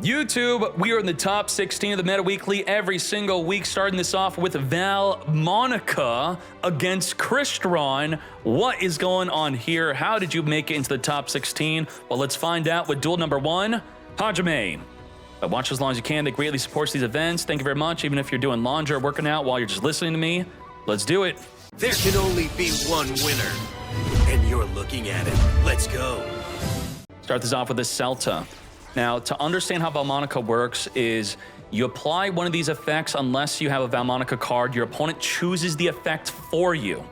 YouTube, we are in the top 16 of the Meta Weekly every single week, starting this off with Vaalmonica against Crystron. What is going on here? How did you make it into the top 16? Well, let's find out with duel number 1, Hajime. Watch as long as you can. They greatly supports these events. Thank you very much, even if you're doing laundry or working out while you're just listening to me. Let's do it. There can only be one winner, and you're looking at it. Let's go. Start this off with the Celta. Now, to understand how Vaalmonica works is you apply one of these effects unless you have a Vaalmonica card. Your opponent chooses the effect for you,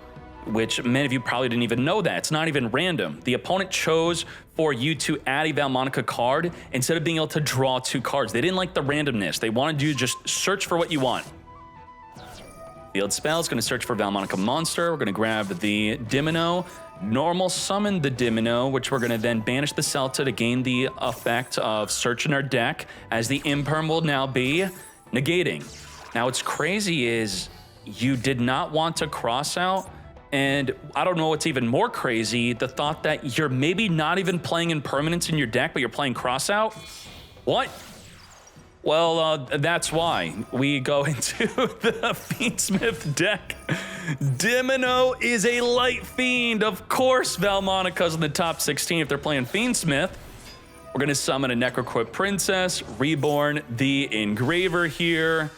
which many of you probably didn't even know that. It's not even random. The opponent chose for you to add a Vaalmonica card instead of being able to draw 2 cards. They didn't like the randomness. They wanted you to just search for what you want. Field spell is going to search for Vaalmonica monster. We're going to grab the Dimino. Normal summon the Dimino, which we're going to then banish the Celta to gain the effect of searching our deck, as the Imperm will now be negating. Now, what's crazy is you did not want to cross out, and I don't know what's even more crazy, the thought that you're maybe not even playing Impermanence in your deck, but you're playing cross out? What? Well, that's why we go into the Fiendsmith deck. Dimino is a light fiend. Of course, Vaalmonica's in the top 16 if they're playing Fiendsmith. We're going to summon a Necroquip Princess, Reborn the Engraver here.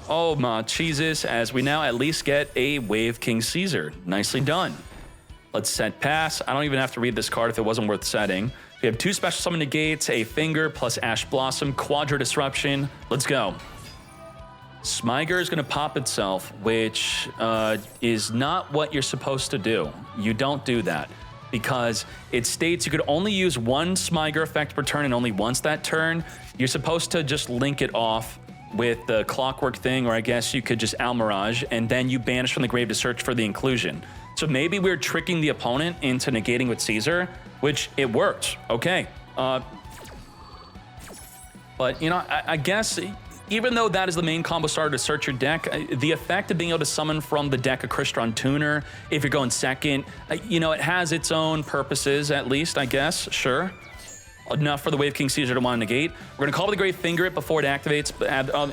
Oh my Jesus, as we now at least get a Wave King Caesar. Nicely done. Let's set pass. I don't even have to read this card if it wasn't worth setting. We have 2 special summon negates, a Finger plus Ash Blossom, Quadra Disruption. Let's go. Smyger is going to pop itself, which is not what you're supposed to do. You don't do that because it states you could only use 1 Smyger effect per turn and only once that turn. You're supposed to just link it off with the Clockwork thing, or I guess you could just Almirage, and then you banish from the grave to search for the inclusion. So maybe we're tricking the opponent into negating with Caesar, which it worked. Okay. But, you know, I guess even though that is the main combo starter to search your deck, the effect of being able to summon from the deck a Crystron Tuner, if you're going second, you know, it has its own purposes, at least, I guess. Sure. Enough for the Wave King Caesar to want to negate. We're going to call the Grave Finger it before it activates,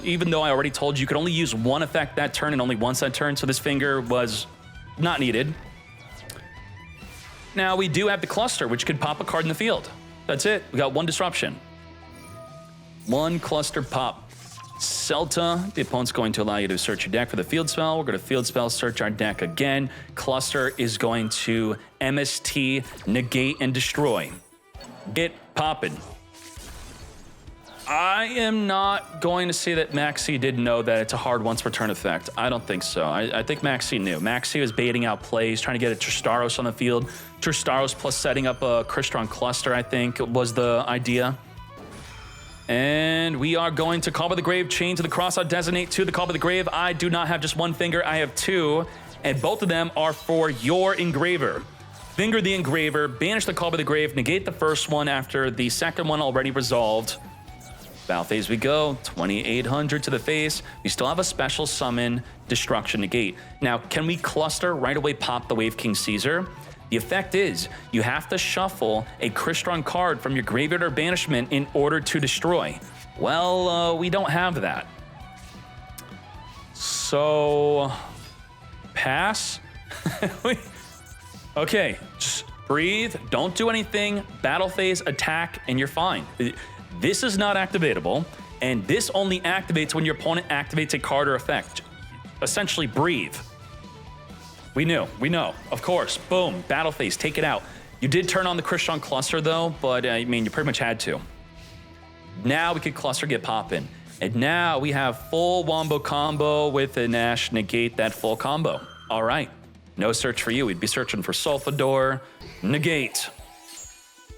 even though I already told you could only use 1 effect that turn and only once that turn, so this Finger was not needed. Now, we do have the Cluster, which could pop a card in the field. That's it. We got 1 disruption. 1 cluster pop. Celta, the opponent's going to allow you to search your deck for the field spell. We're going to field spell search our deck again. Cluster is going to MST, negate, and destroy. Get poppin'. I am not going to say that Maxi didn't know that it's a hard once per turn effect. I don't think so. I think Maxi knew. Maxi was baiting out plays, trying to get a Tristaros on the field. Tristaros plus setting up a Crystron cluster, I think, was the idea. And we are going to Call by the Grave, chain to the cross-out, designate to the Call by the Grave. I do not have just 1 finger, I have 2, and both of them are for your Engraver. Finger the Engraver, banish the Call by the Grave, negate the first one after the second one already resolved. Battle phase we go, 2800 to the face. We still have a special summon, Destruction Negate. Now, can we cluster right away pop the Wave King Caesar? The effect is you have to shuffle a Crystron card from your graveyard or banishment in order to destroy. Well, we don't have that. So, pass? Okay, just breathe, don't do anything, battle phase, attack, and you're fine. This is not activatable, and this only activates when your opponent activates a card or effect. Essentially, breathe. We know, of course. Boom, battle phase, take it out. You did turn on the Crystron cluster though, but I mean, you pretty much had to. Now we could cluster get poppin'. And now we have full wombo combo with an Ash negate that full combo. All right, no search for you. We'd be searching for Sulfador, negate.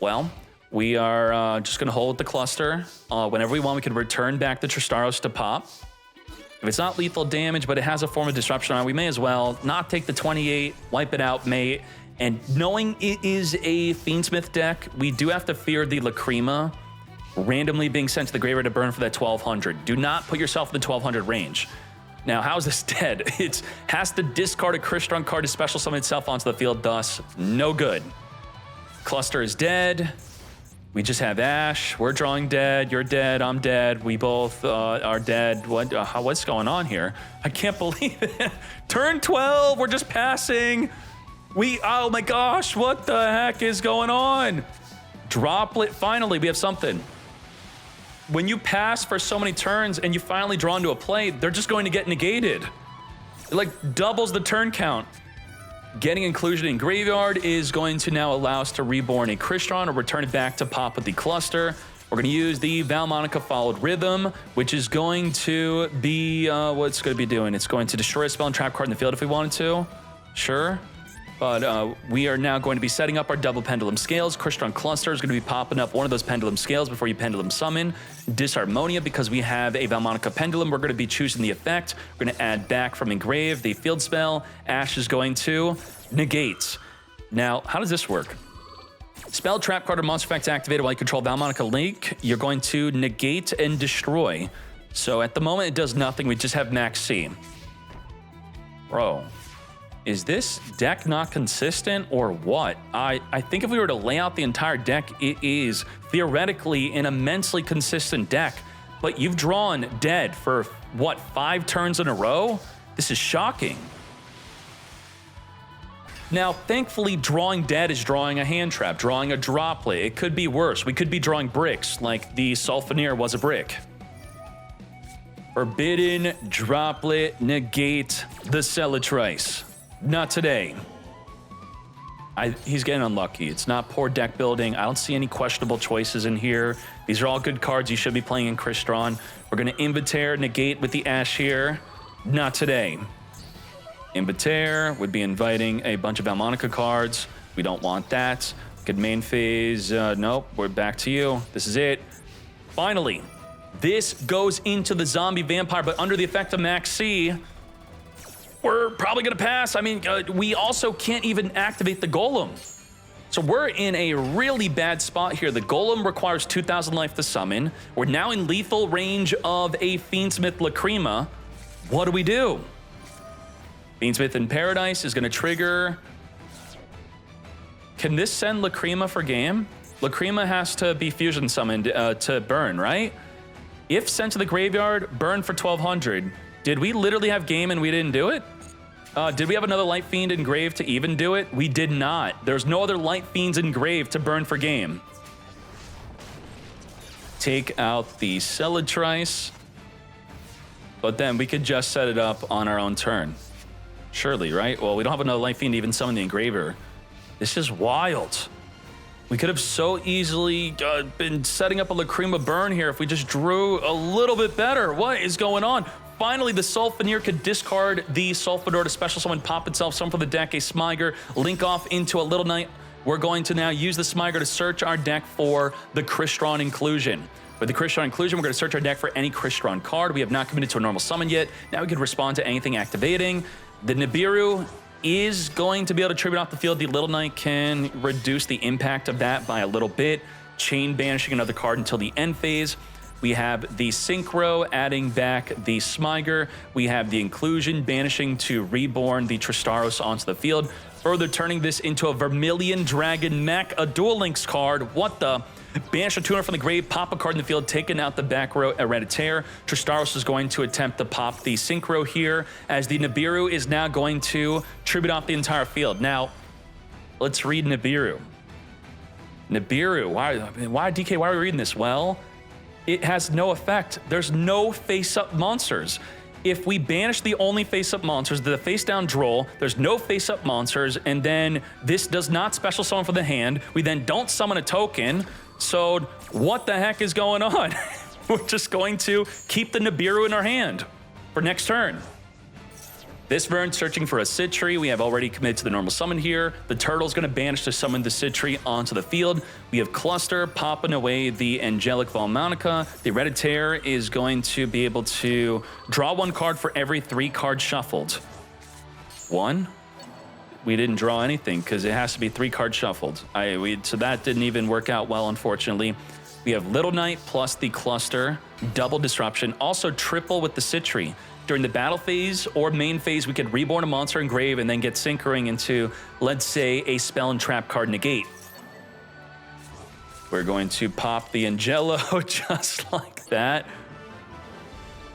Well, we are just gonna hold the cluster. Whenever we want, we can return back the Tristaros to pop. If it's not lethal damage, but it has a form of disruption on it, we may as well not take the 28, wipe it out, mate. And knowing it is a Fiendsmith deck, we do have to fear the Lacrima randomly being sent to the graveyard to burn for that 1200. Do not put yourself in the 1200 range. Now, how is this dead? It has to discard a Crystron card to special summon itself onto the field, thus no good. Cluster is dead. We just have Ash. We're drawing dead. You're dead. I'm dead. We both are dead. What's going on here? I can't believe it. Turn 12. We're just passing. Oh my gosh. What the heck is going on? Droplet. Finally, we have something. When you pass for so many turns and you finally draw into a play, they're just going to get negated. It like doubles the turn count. Getting inclusion in graveyard is going to now allow us to reborn a Crystron or return it back to pop with the cluster. We're going to use the Vaalmonica followed rhythm, which is going to be, what's going to be doing? It's going to destroy a spell and trap card in the field if we wanted to. Sure. But we are now going to be setting up our double pendulum scales. Crystron cluster is going to be popping up one of those pendulum scales before you pendulum summon. Disharmonia, because we have a Vaalmonica pendulum, we're going to be choosing the effect. We're going to add back from engrave the field spell. Ash is going to negate. Now, how does this work? Spell, trap card, or monster effect activated while you control Vaalmonica Link. You're going to negate and destroy. So at the moment, it does nothing. We just have max C. Bro. Is this deck not consistent or what? I think if we were to lay out the entire deck, it is theoretically an immensely consistent deck. But you've drawn dead for, what, 5 turns in a row? This is shocking. Now, thankfully, drawing dead is drawing a hand trap, drawing a droplet. It could be worse. We could be drawing bricks, like the Sulfoneer was a brick. Forbidden, droplet, negate, the Celatrice. Not today. He's getting unlucky. It's not poor deck building. I don't see any questionable choices in here. These are all good cards you should be playing in Crystron. We're going to Inverter, negate with the Ash here. Not today. Inverter would be inviting a bunch of Vaalmonica cards. We don't want that. Good main phase. Nope, we're back to you. This is it. Finally, this goes into the zombie vampire, but under the effect of Max C. We're probably going to pass. I mean, we also can't even activate the Golem. So we're in a really bad spot here. The Golem requires 2,000 life to summon. We're now in lethal range of a Fiendsmith Lacrima. What do? Fiendsmith in Paradise is going to trigger. Can this send Lacrima for game? Lacrima has to be fusion summoned to burn, right? If sent to the graveyard, burn for 1,200. Did we literally have game and we didn't do it? Did we have another Light Fiend engraved to even do it? We did not. There's no other Light Fiends engraved to burn for game. Take out the Celatrice. But then we could just set it up on our own turn. Surely, right? Well, we don't have another Light Fiend to even summon the engraver. This is wild. We could have so easily been setting up a Lacrima burn here if we just drew a little bit better. What is going on? Finally, the Sulfoneer could discard the Sulfador to special summon, pop itself, summon from the deck, a Smyger, link off into a Little Knight. We're going to now use the Smyger to search our deck for the Crystron inclusion. With the Crystron inclusion, we're going to search our deck for any Crystron card. We have not committed to a normal summon yet. Now we can respond to anything activating. The Nibiru is going to be able to tribute off the field. The Little Knight can reduce the impact of that by a little bit. Chain banishing another card until the end phase. We have the Synchro adding back the Smyger. We have the Inclusion banishing to reborn the Tristaros onto the field, further turning this into a Vermilion Dragon Mech, a Duel Links card. What the? Banish a tuner from the grave, pop a card in the field, taking out the back row Hereditaire. Tristaros is going to attempt to pop the Synchro here, as the Nibiru is now going to tribute off the entire field. Now, let's read Nibiru. Nibiru, why DK, why are we reading this? Well, it has no effect. There's no face-up monsters. If we banish the only face-up monsters, the face-down Droll, there's no face-up monsters, and then this does not special summon for the hand. We then don't summon a token. So what the heck is going on? We're just going to keep the Nibiru in our hand for next turn. This Vern searching for a Citri. We have already committed to the normal summon here. The Turtle's going to banish to summon the Citri onto the field. We have Cluster popping away the Angelic Vaalmonica. The Hereditaire is going to be able to draw 1 card for every 3 cards shuffled. 1. We didn't draw anything because it has to be 3 cards shuffled. So that didn't even work out well, unfortunately. We have Little Knight plus the Cluster, double disruption, also triple with the Citri. During the battle phase or main phase, we could reborn a monster engrave and then get Syncering into, let's say, a spell and trap card negate. We're going to pop the Angelo just like that.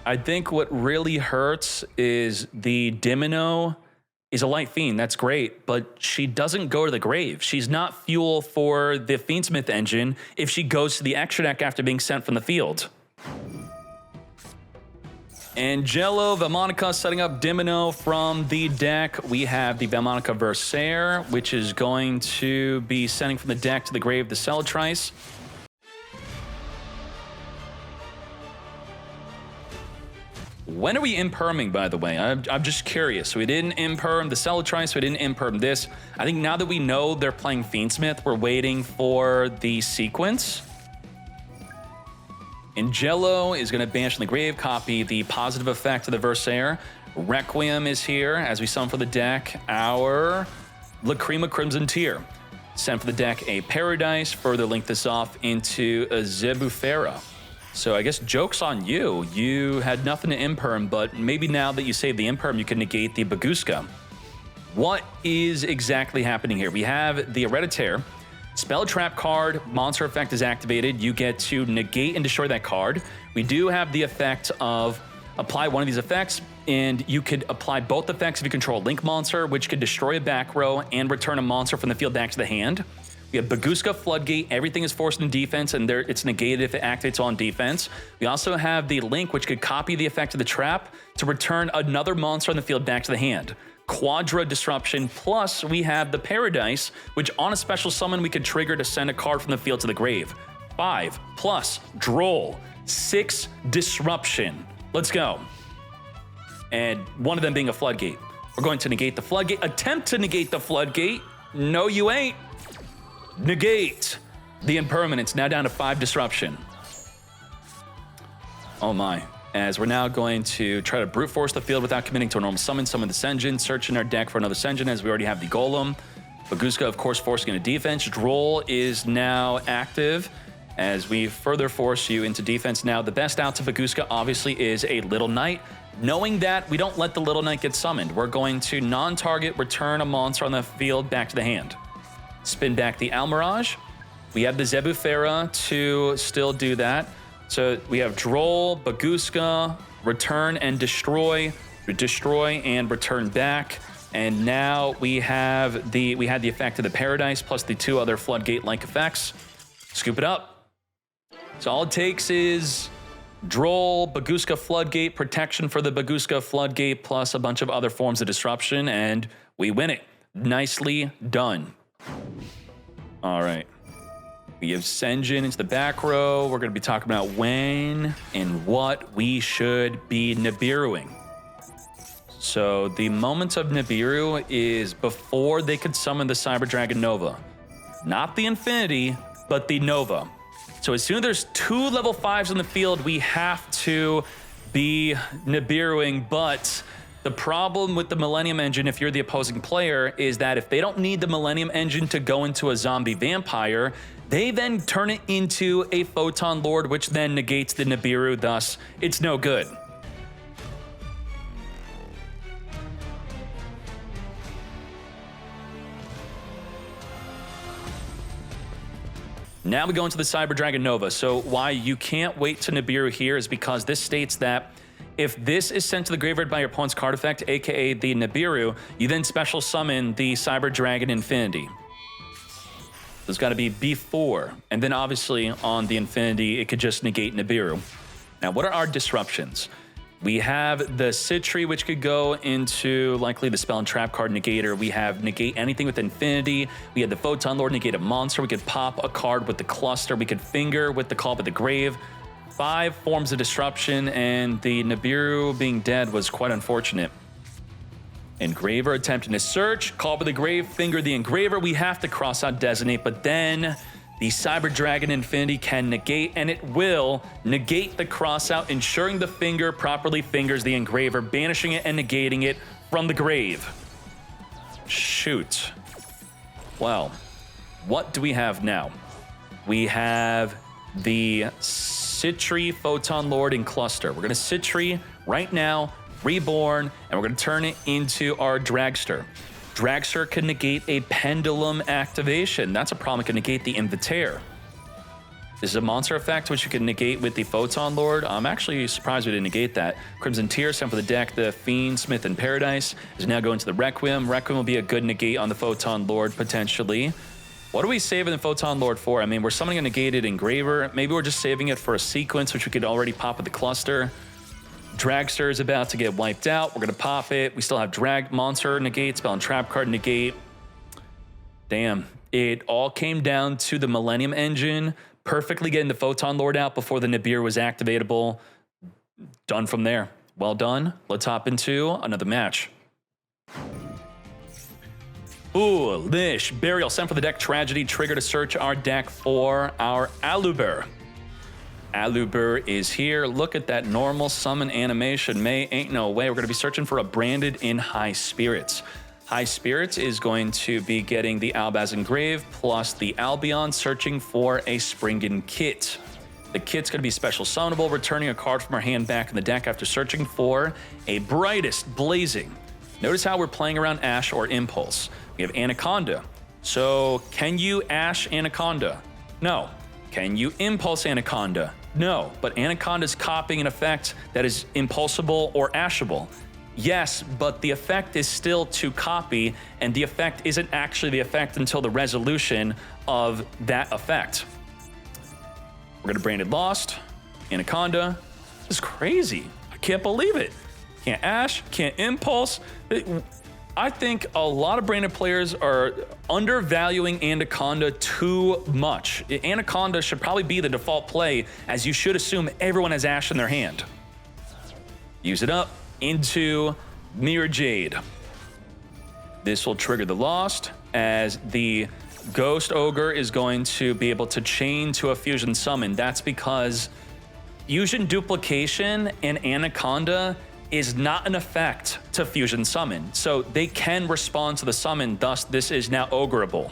I think what really hurts is the Dimino is a light fiend. That's great, but she doesn't go to the grave. She's not fuel for the Fiendsmith engine if she goes to the extra deck after being sent from the field. Angelo, Vaalmonica setting up Dimino from the deck. We have the Vaalmonica Versaire, which is going to be sending from the deck to the grave the Celatrice. When are we imperming, by the way? I'm just curious. So we didn't imperm the Celatrice, we didn't imperm this. I think now that we know they're playing Fiendsmith, we're waiting for the sequence. Angelo is going to banish from the grave, copy the positive effect of the Versaire. Requiem is here as we summon for the deck our Lacrima Crimson Tear. Send for the deck a Paradise, further link this off into a Zebufera. So I guess joke's on you. You had nothing to imperm, but maybe now that you save the imperm, you can negate the Baguska. What is exactly happening here? We have the Hereditaire. Spell trap card, monster effect is activated. You get to negate and destroy that card. We do have the effect of apply one of these effects, and you could apply both effects if you control a Link monster, which could destroy a back row and return a monster from the field back to the hand. We have Baguska Floodgate. Everything is forced in defense, and it's negated if it activates on defense. We also have the Link, which could copy the effect of the trap to return another monster on the field back to the hand. Quadra Disruption, plus we have the Paradise, which on a special summon we could trigger to send a card from the field to the grave. 5 plus Droll, 6 Disruption. Let's go. And one of them being a Floodgate. We're going to negate the Floodgate. Attempt to negate the Floodgate. No, you ain't. Negate the Impermanence, now down to 5 Disruption. Oh my. As we're now going to try to brute force the field without committing to a normal summon the Senjin, search in our deck for another Senjin as we already have the Golem. Baguska, of course, forcing into defense. Droll is now active as we further force you into defense. Now, the best out to Baguska obviously is a Little Knight. Knowing that, we don't let the Little Knight get summoned. We're going to non-target return a monster on the field back to the hand. Spin back the Almirage. We have the Zebufera to still do that. So we have Droll, Baguska, return and destroy and return back. And now we had the effect of the Paradise plus the 2 other Floodgate-like effects. Scoop it up. So all it takes is Droll, Baguska Floodgate, protection for the Baguska Floodgate, plus a bunch of other forms of disruption, and we win it. Nicely done. All right. We have Senjin into the back row. We're going to be talking about when and what we should be Nibiruing. So the moment of Nibiru is before they could summon the Cyber Dragon Nova. Not the Infinity, but the Nova. So as soon as there's 2 level 5s in the field, we have to be Nibiruing, but the problem with the Millennium Engine, if you're the opposing player, is that if they don't need the Millennium Engine to go into a zombie vampire, they then turn it into a Photon Lord, which then negates the Nibiru, thus it's no good. Now we go into the Cyber Dragon Nova. So why you can't wait to Nibiru here is because this states that if this is sent to the graveyard by your opponent's card effect, aka the Nibiru, you then special summon the Cyber Dragon Infinity. There's got to be before, and then obviously on the Infinity, it could just negate Nibiru. Now, what are our disruptions? We have the Citri, which could go into likely the Spell and Trap card negator. We have negate anything with Infinity. We had the Photon Lord negate a monster. We could pop a card with the Cluster. We could finger with the Call by the Grave. 5 forms of disruption, and the Nibiru being dead was quite unfortunate. Engraver attempting to search, Call by the Grave, finger the Engraver. We have to cross out Designate, but then the Cyber Dragon Infinity can negate, and it will negate the crossout, ensuring the finger properly fingers the Engraver, banishing it and negating it from the grave. Shoot. Well, what do we have now? We have the Citri, Photon Lord, and Cluster. We're going to Citri right now, Reborn, and we're going to turn it into our Dragster. Dragster can negate a Pendulum activation. That's a problem. It can negate the Invitaire. This is a monster effect, which you can negate with the Photon Lord. I'm actually surprised we didn't negate that. Crimson Tear, sent for the deck. The Fiend, Smith, and Paradise is now going to the Requiem. Requiem will be a good negate on the Photon Lord, potentially. What are we saving the Photon Lord for? I mean, we're summoning a negated Engraver. Maybe we're just saving it for a sequence, which we could already pop with the cluster. Dragster is about to get wiped out. We're going to pop it. We still have Drag Monster negate, Spell and Trap card negate. Damn. It all came down to the Millennium Engine, perfectly getting the Photon Lord out before the Nibiru was activatable. Done from there. Well done. Let's hop into another match. Foolish Burial, sent for the deck. Tragedy, trigger to search our deck for our Aluber. Aluber is here. Look at that normal summon animation. Ain't no way. We're going to be searching for a Branded in High Spirits. High Spirits is going to be getting the Albaz Engrave plus the Albion, searching for a Springen Kit. The kit's going to be special summonable, returning a card from our hand back in the deck after searching for a Brightest Blazing. Notice how we're playing around Ash or Impulse. We have Anaconda. So can you Ash Anaconda? No. Can you Impulse Anaconda? No. But Anaconda's copying an effect that is impulsable or ashable. Yes, but the effect is still to copy, and the effect isn't actually the effect until the resolution of that effect. We're going to Branded Lost, Anaconda. This is crazy. I can't believe it. Can't Ash, can't Impulse. I think a lot of Branded players are undervaluing Anaconda too much. Anaconda should probably be the default play, as you should assume everyone has Ash in their hand. Use it up into Mirror Jade. This will trigger the Lost, as the Ghost Ogre is going to be able to chain to a Fusion Summon. That's because Fusion Duplication and Anaconda is not an effect to Fusion Summon, so they can respond to the summon, thus this is now Ogreable.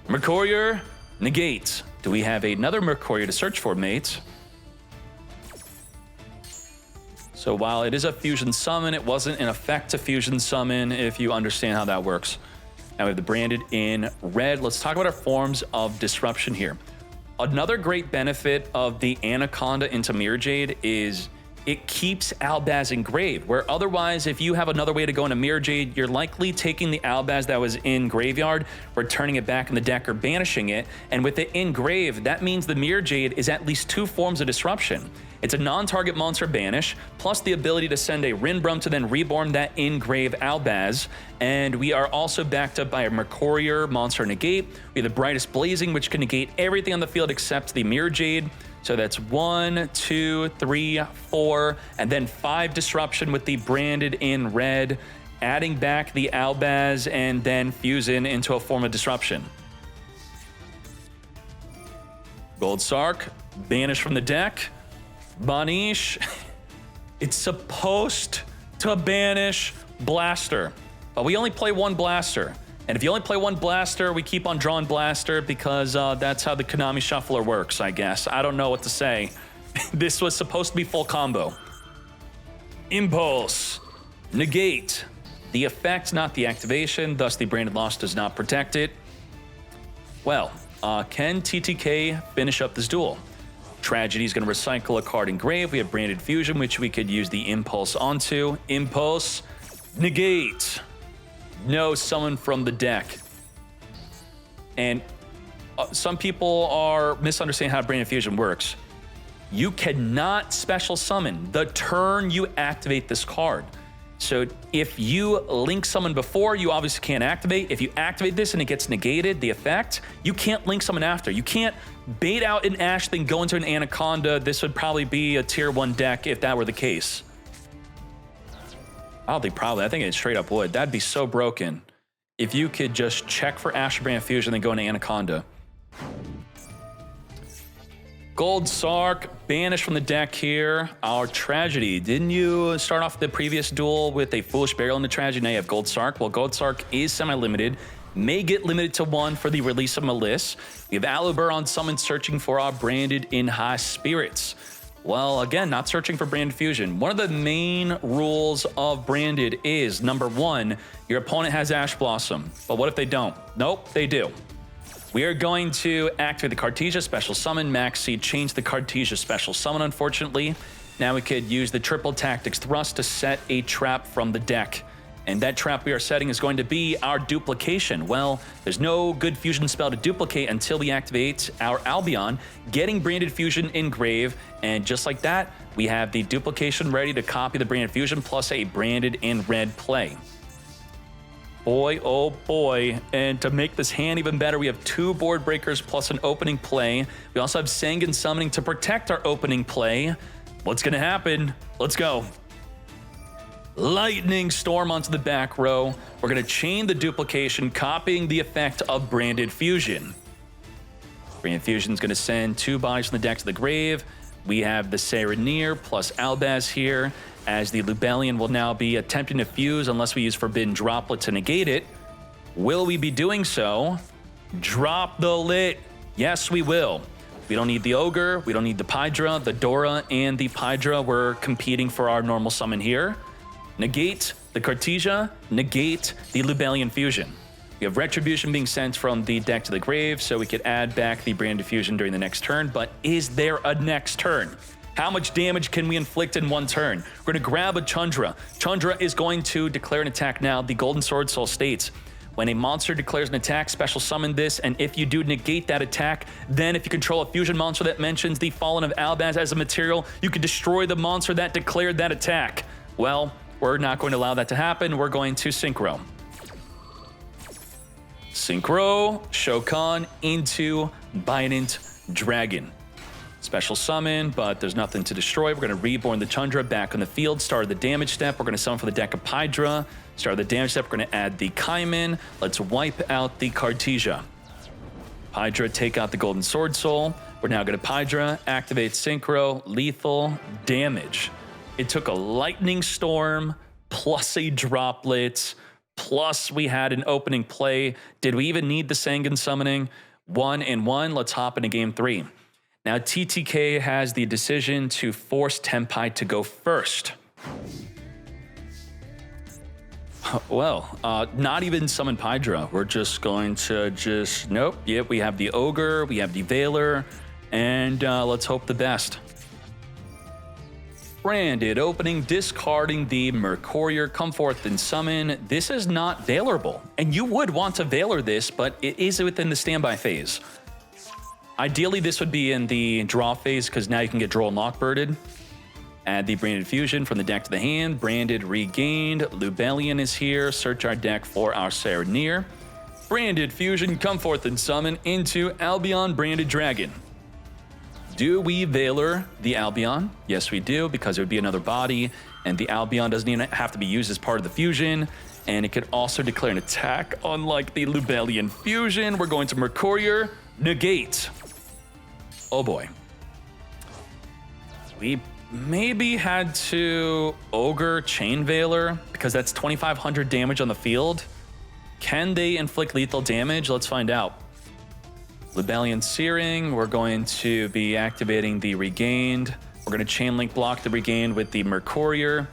Mercurier, negate. Do we have another Mercurier to search for, mates? So while it is a Fusion Summon, it wasn't an effect to Fusion Summon, if you understand how that works. Now we have the Branded in red. Let's talk about our forms of disruption here. Another great benefit of the Anaconda into Mirror Jade is it keeps Albaz engraved, where otherwise, if you have another way to go into Mirror Jade, you're likely taking the Albaz that was in Graveyard, returning it back in the deck, or banishing it. And with it engraved, that means the Mirror Jade is at least two forms of disruption. It's a non-target monster banish, plus the ability to send a Rinbrum to then reborn that engrave Albaz. And we are also backed up by a Mercurier monster negate. We have the Brightest Blazing, which can negate everything on the field except the Mirror Jade. So that's 1, 2, 3, 4, and then 5 disruption with the Branded in red, adding back the Albaz and then fusing into a form of disruption. Gold Sark, banish from the deck. Banish, it's supposed to banish Blaster, but we only play one Blaster. And if you only play one Blaster, we keep on drawing Blaster because that's how the Konami Shuffler works, I guess. I don't know what to say. This was supposed to be full combo. Impulse. Negate. The effect, not the activation, thus the Branded Lost does not protect it. Well, can TTK finish up this duel? Tragedy is going to recycle a card engrave. We have Branded Fusion, which we could use the Impulse onto. Impulse. Negate. No summon from the deck. And some people are misunderstanding how Branded Fusion works. You cannot special summon the turn you activate this card. So if you link summon before, you obviously can't activate. If you activate this and it gets negated, the effect, you can't link summon after. You can't bait out an Ash, then go into an Anaconda. This would probably be a tier 1 deck if that were the case. I don't think probably. I think it straight up would. That'd be so broken if you could just check for Ash Brand Fusion and then go into Anaconda. Gold Sark, banish from the deck here. Our Tragedy. Didn't you start off the previous duel with a Foolish Burial in the Tragedy? Now you have Gold Sark. Well, Gold Sark is semi-limited. May get limited to 1 for the release of Malice. We have Aluber on summon, searching for our Branded in High Spirits. Well, again, not searching for Branded Fusion. One of the main rules of Branded is, number 1, your opponent has Ash Blossom. But what if they don't? Nope, they do. We are going to activate the Cartesia Special Summon, Max Seed, change the Cartesia Special Summon, unfortunately. Now we could use the Triple Tactics Thrust to set a trap from the deck. And that trap we are setting is going to be our duplication. Well, there's no good fusion spell to duplicate until we activate our Albion, getting Branded Fusion in Grave. And just like that, we have the duplication ready to copy the Branded Fusion plus a Branded in red play. Boy, oh boy. And to make this hand even better, we have 2 board breakers plus an opening play. We also have Sanguine Summoning to protect our opening play. What's gonna happen? Let's go. Lightning Storm onto the back row. We're gonna chain the duplication, copying the effect of Branded Fusion. Branded Fusion's gonna send 2 bodies from the deck to the grave. We have the Serenir plus Albaz here, as the Lubellion will now be attempting to fuse unless we use Forbidden Droplet to negate it. Will we be doing so? Drop the lit. Yes, we will. We don't need the Ogre, we don't need the Pydra, the Dora, and the Pydra. We're competing for our normal summon here. Negate the Cartesia, negate the Lubellion Fusion. We have Retribution being sent from the deck to the grave, so we could add back the Branded Fusion during the next turn, but is there a next turn? How much damage can we inflict in one turn? We're gonna grab a Chandra. Chandra is going to declare an attack now. The Golden Sword Soul states, when a monster declares an attack, special summon this, and if you do negate that attack, then if you control a fusion monster that mentions the Fallen of Albaz as a material, you can destroy the monster that declared that attack. Well, we're not going to allow that to happen. We're going to Synchro. Synchro, Shokan into Binant Dragon. Special summon, but there's nothing to destroy. We're going to reborn the Tundra back on the field, start the damage step. We're going to summon for the deck of Pydra. Start the damage step, we're going to add the Kaimin. Let's wipe out the Cartesia. Pydra, take out the Golden Sword Soul. We're now going to Pydra, activate Synchro, lethal, damage. It took a Lightning Storm, plus a Droplet, plus we had an opening play. Did we even need the Sanguine Summoning? 1-1, let's hop into game 3. Now, TTK has the decision to force Tenpai to go first. Well, not even summon Pydra. We're just going to nope. Yep, we have the Ogre, we have the Veiler, and let's hope the best. Branded opening, discarding the Mercurier, come forth and summon. This is not Veilerable, and you would want to Veiler this, but it is within the standby phase. Ideally, this would be in the draw phase, because now you can get Droll and Lockbirded. Add the Branded Fusion from the deck to the hand. Branded regained. Lubellion is here. Search our deck for our Serenir. Branded Fusion, come forth and summon into Albion Branded Dragon. Do we Veiler the Albion? Yes, we do, because it would be another body, and the Albion doesn't even have to be used as part of the fusion, and it could also declare an attack, unlike the Lubellion Fusion. We're going to Mercurier, negate. Oh boy. We maybe had to Ogre Chain Veiler, because that's 2,500 damage on the field. Can they inflict lethal damage? Let's find out. Lubellion Searing, we're going to be activating the Regained. We're going to Chain Link block the Regained with the Mercurier.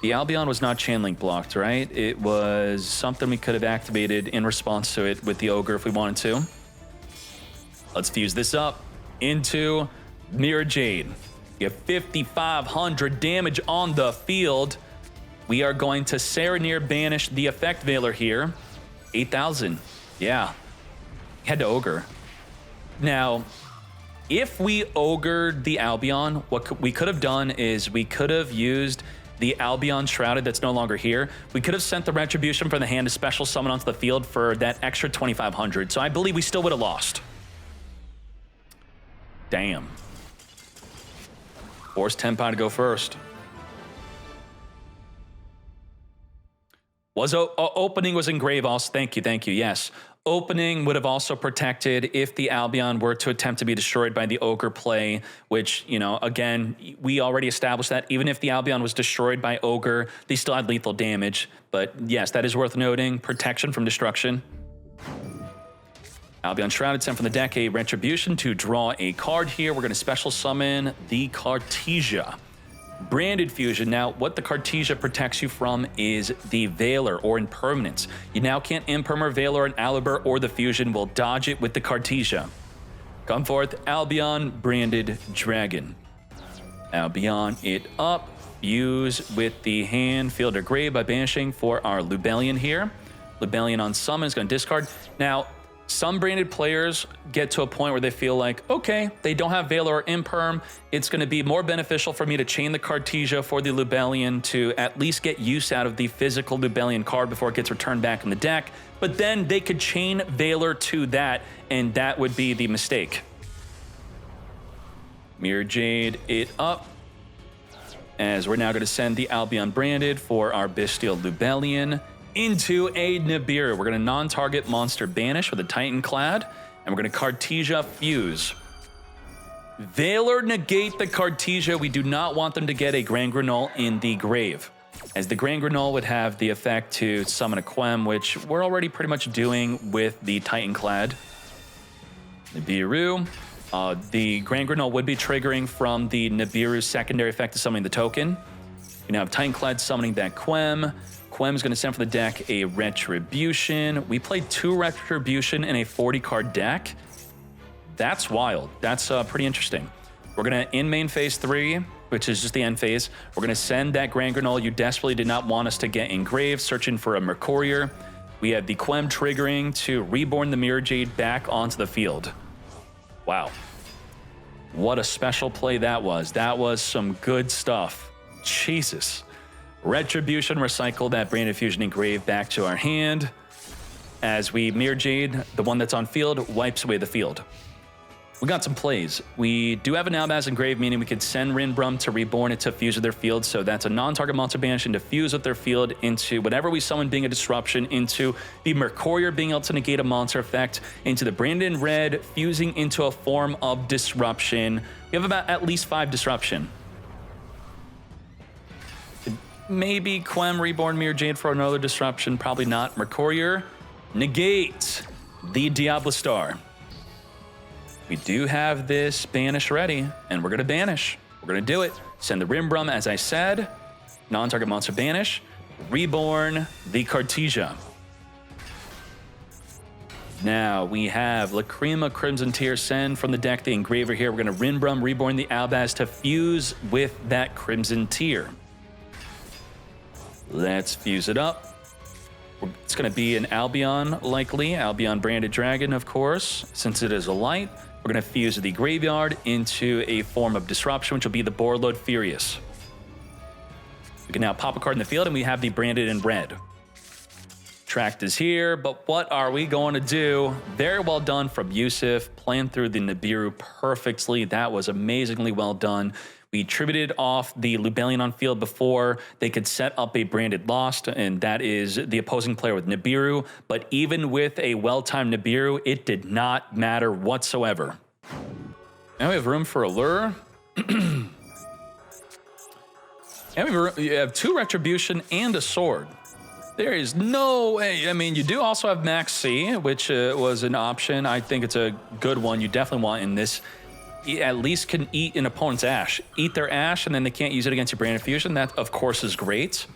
The Albion was not Chain Link blocked, right? It was something we could have activated in response to it with the Ogre if we wanted to. Let's fuse this up into Mirror Jade. We have 5,500 damage on the field. We are going to Serenir banish the Effect Veiler here. 8,000. Yeah. Head to Ogre. Now, if we Ogred the Albion, what we could have done is we could have used the Albion Shrouded that's no longer here. We could have sent the Retribution from the hand to special summon onto the field for that extra 2,500. So I believe we still would have lost. Damn. Force Tenpai to go first. Was opening was in grave also. Thank you, yes. Opening would have also protected if the Albion were to attempt to be destroyed by the Ogre play, which, you know, again, we already established that even if the Albion was destroyed by Ogre, they still had lethal damage. But yes, that is worth noting. Protection from destruction. Albion Shrouded sent from the deck a Retribution to draw a card here. We're going to special summon the Cartesia. Branded Fusion. Now, what the Cartesia protects you from is the Veiler or Impermanence. You now can't Imperm Veiler and Alibur, or the Fusion will dodge it with the Cartesia. Come forth, Albion, Branded Dragon. Albion it up. Fuse with the hand, field or grave by banishing for our Lubellion here. Lubellion on summon is going to discard. Now, some branded players get to a point where they feel like, okay, they don't have Veiler or Imperm. It's going to be more beneficial for me to chain the Cartesia for the Lubellion to at least get use out of the physical Lubellion card before it gets returned back in the deck. But then they could chain Veiler to that, and that would be the mistake. Mirror Jade it up, as we're now going to send the Albion Branded for our Bestial Lubellion into a Nibiru. We're going to non-target monster banish with a Titan Clad, and we're going to Cartesia Fuse. Veiler negate the Cartesia. We do not want them to get a Grand Granule in the grave, as the Grand Granule would have the effect to summon a Quem, which we're already pretty much doing with the Titan Clad. Nibiru. The Grand Granule would be triggering from the Nibiru's secondary effect of summoning the token. We now have Titan Clad summoning that Quem. Quem is going to send from the deck a Retribution. We played 2 Retribution in a 40-card deck. That's wild. That's pretty interesting. We're going to, in main phase 3, which is just the end phase, we're going to send that Grand Granule you desperately did not want us to get engraved, searching for a Mercurier. We have the Quem triggering to reborn the Mirror Jade back onto the field. Wow. What a special play that was. That was some good stuff. Jesus. Retribution, recycle that Branded Fusion Engrave back to our hand. As we Mirror Jade, the one that's on field, wipes away the field. We got some plays. We do have an Albaz Engrave, meaning we could send Rinbrum to reborn it to fuse with their field. So that's a non-target monster banishing to fuse with their field into whatever we summon being a disruption, into the Mercurier being able to negate a monster effect, into the Branded Red fusing into a form of disruption. We have about at least 5 disruption. Maybe Quem reborn Mirror Jade for another disruption. Probably not. Mercurier, negate the Diablo Star. We do have this banish ready, and we're going to banish. We're going to do it. Send the Rinbrum, as I said. Non-target monster banish. Reborn the Cartesia. Now we have Lacrima Crimson Tear send from the deck the Engraver here. We're going to Rinbrum, reborn the Albaz to fuse with that Crimson Tear. Let's fuse it up. It's going to be an Albion, likely. Albion Branded Dragon, of course, since it is a light. We're going to fuse the Graveyard into a form of disruption, which will be the Borlode Furious. We can now pop a card in the field, and we have the Branded in red. Tract is here, but what are we going to do? Very well done from Yusuf, playing through the Nibiru perfectly. That was amazingly well done. We tributed off the Lubellion on field before they could set up a Branded Lost, and that is the opposing player with Nibiru. But even with a well-timed Nibiru, it did not matter whatsoever. Now we have room for a lure. And we have 2 Retribution and a Sword. There is no way. I mean, you do also have Max C, which was an option. I think it's a good one you definitely want in this. At least can eat an opponent's Ash. Eat their Ash, and then they can't use it against your Branded Fusion. That, of course, is great.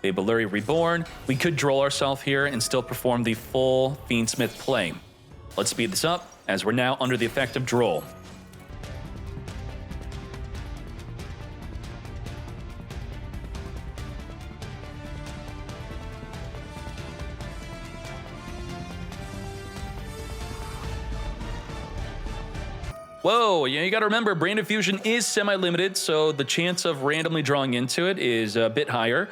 Babeluri Reborn. We could droll ourselves here and still perform the full Fiendsmith play. Let's speed this up, as we're now under the effect of droll. Whoa, yeah, you gotta remember, Branded Fusion is semi-limited, so the chance of randomly drawing into it is a bit higher.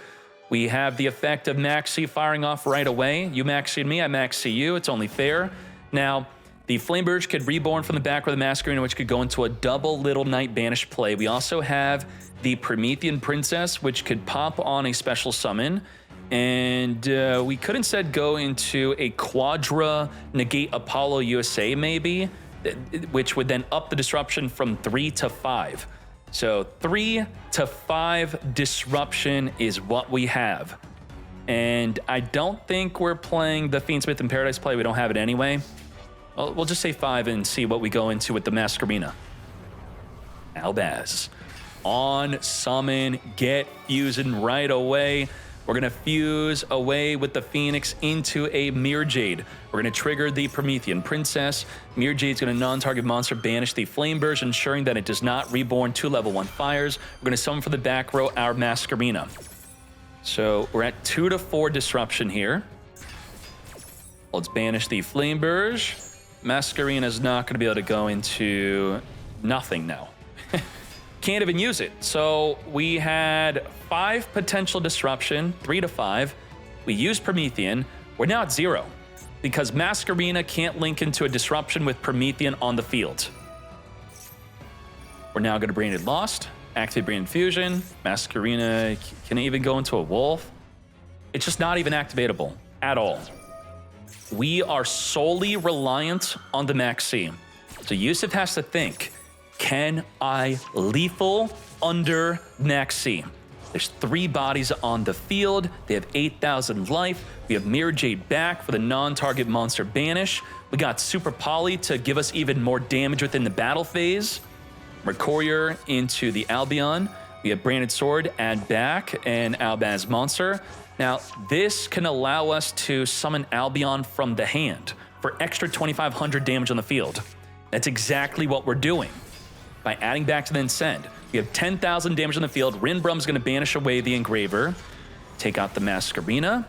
We have the effect of Maxi firing off right away. You Maxi me, I Maxi you, it's only fair. Now, the Flameburge could reborn from the back with the Masquerade, which could go into a double Little Knight Banish play. We also have the Promethean Princess, which could pop on a special summon. And we could instead go into a Quadra Negate Apollo USA, maybe, which would then up the disruption from 3 to 5. So 3 to 5 disruption is what we have. And I don't think we're playing the Fiendsmith in Paradise play. We don't have it anyway. Well, we'll just say 5 and see what we go into with the Masquerina. Albaz. On summon, get fusing right away. We're going to fuse away with the Phoenix into a Mirror Jade. We're going to trigger the Promethean Princess. Mirror Jade's going to non-target monster banish the Flame Burst, ensuring that it does not reborn 2 level 1 fires. We're going to summon from the back row our Masquerina. So we're at 2 to 4 disruption here. Let's banish the Flame Burst. Masquerina is not going to be able to go into nothing now. Can't even use it. So we had 5 potential disruption, 3 to 5. We used Promethean. We're now at 0 because Masquerina can't link into a disruption with Promethean on the field. We're now going to Branded Lost, activate Branded Fusion. Masquerina can even go into a Wolf. It's just not even activatable at all. We are solely reliant on the Max C. So Yusuf has to think, can I lethal under Max C? There's 3 bodies on the field. They have 8,000 life. We have Mirror Jade back for the non-target monster banish. We got Super Poly to give us even more damage within the battle phase. Mercurier into the Albion. We have Branded Sword, add back, and Albaz Monster. Now, this can allow us to summon Albion from the hand for extra 2,500 damage on the field. That's exactly what we're doing. By adding back to then send. We have 10,000 damage on the field. Rinbrum's going to banish away the Engraver. Take out the Masquerina.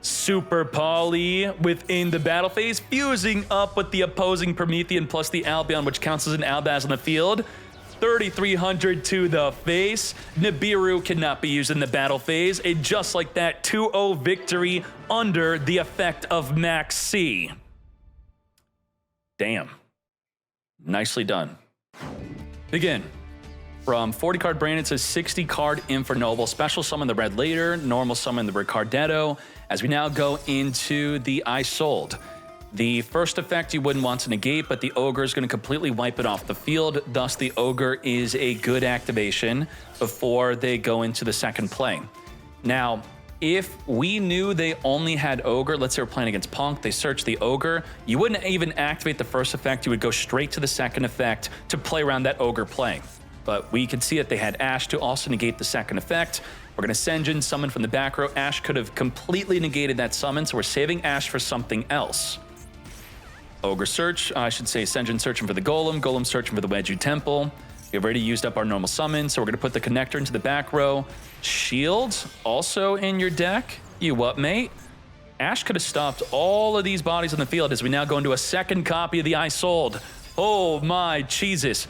Super Poly within the battle phase, fusing up with the opposing Promethean plus the Albion, which counts as an Albaz on the field. 3,300 to the face. Nibiru cannot be used in the battle phase. And just like that, 2-0 victory under the effect of Max C. Damn. Nicely done. Again, from 40 card Branded to 60 card Infernoble, special summon the Red Later, normal summon the Ricardetto, as we now go into the Isolde. The first effect you wouldn't want to negate, but the Ogre is going to completely wipe it off the field, thus the Ogre is a good activation before they go into the second play. Now, if we knew they only had Ogre, let's say we're playing against Punk, they search the Ogre, you wouldn't even activate the first effect, you would go straight to the second effect to play around that Ogre play. But we could see that they had Ashe to also negate the second effect. We're going to Senjin summon from the back row. Ashe could have completely negated that summon, so we're saving Ashe for something else. Ogre search, I should say Senjin searching for the Golem, Golem searching for the Wedju Temple. We've already used up our normal summon, so we're going to put the connector into the back row. Shield, also in your deck. You what, mate? Ashe could have stopped all of these bodies on the field as we now go into a second copy of the Isolde. Oh my Jesus.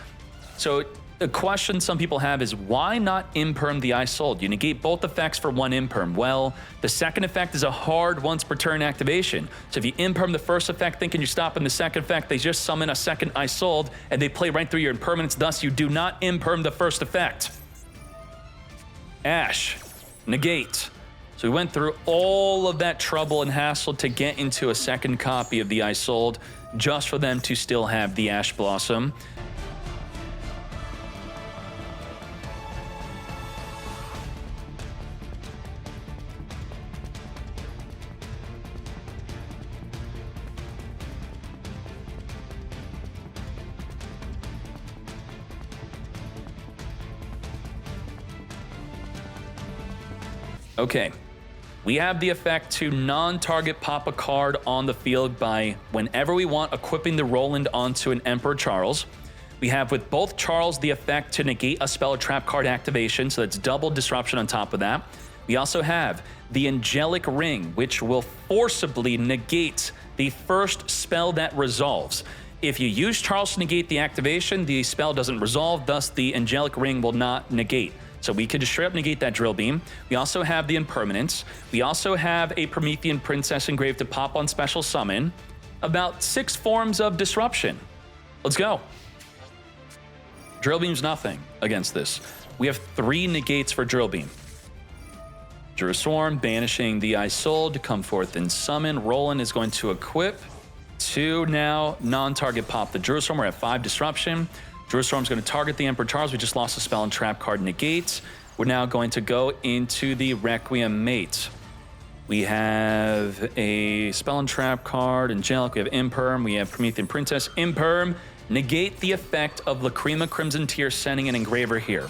So the question some people have is, why not imperm the Isolde? You negate both effects for 1 imperm. Well, the second effect is a hard once per turn activation. So if you imperm the first effect thinking you're stopping the second effect, they just summon a second Isolde and they play right through your impermanence. Thus, you do not imperm the first effect. Ashe, negate. So we went through all of that trouble and hassle to get into a second copy of the Isolde just for them to still have the Ash Blossom. Okay, we have the effect to non-target pop a card on the field by, whenever we want, equipping the Roland onto an Emperor Charles. We have with both Charles the effect to negate a spell or trap card activation, so that's double disruption on top of that. We also have the Angelic Ring, which will forcibly negate the first spell that resolves. If you use Charles to negate the activation, the spell doesn't resolve, thus the Angelic Ring will not negate. So we could just straight up negate that Drill Beam. We also have the Impermanence. We also have a Promethean Princess engraved to pop on special summon. About 6 forms of disruption. Let's go. Drill Beam's nothing against this. We have 3 negates for Drill Beam. Drew Swarm, banishing the Isolde, come forth and summon. Roland is going to equip 2 now, non-target pop the Drew Swarm. We're at 5 disruption. Drew Storm's going to target the Emperor Charles. We just lost a spell and trap card negates. We're now going to go into the Requiem Mate. We have a spell and trap card, Angelic. We have Imperm. We have Promethean Princess. Imperm, negate the effect of Lacrima Crimson Tear sending an Engraver here.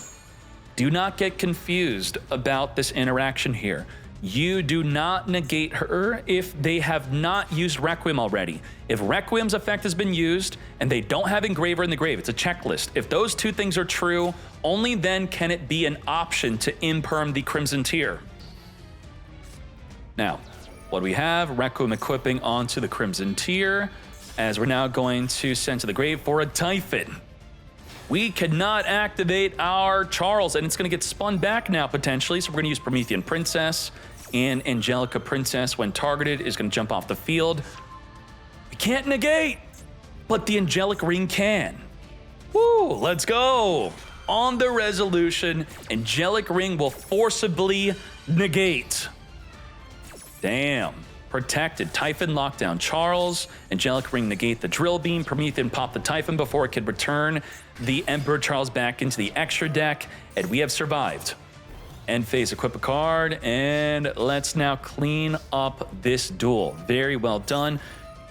Do not get confused about this interaction here. You do not negate her if they have not used Requiem already. If Requiem's effect has been used and they don't have Engraver in the grave, it's a checklist. If those two things are true, only then can it be an option to imperm the Crimson Tier. Now, what do we have? Requiem equipping onto the Crimson Tier, as we're now going to send to the grave for a Typhon. We cannot activate our Charles, and it's going to get spun back now potentially, so we're going to use Promethean Princess, and Angelica Princess, when targeted, is going to jump off the field. We can't negate, but the Angelic Ring can. Woo, let's go. On the resolution, Angelic Ring will forcibly negate. Damn. Protected. Typhon lockdown Charles. Angelic Ring negate the Drill Beam. Promethean pop the Typhon before it could return the Emperor Charles back into the extra deck, and we have survived. End phase, equip a card, and let's now clean up this duel. Very well done,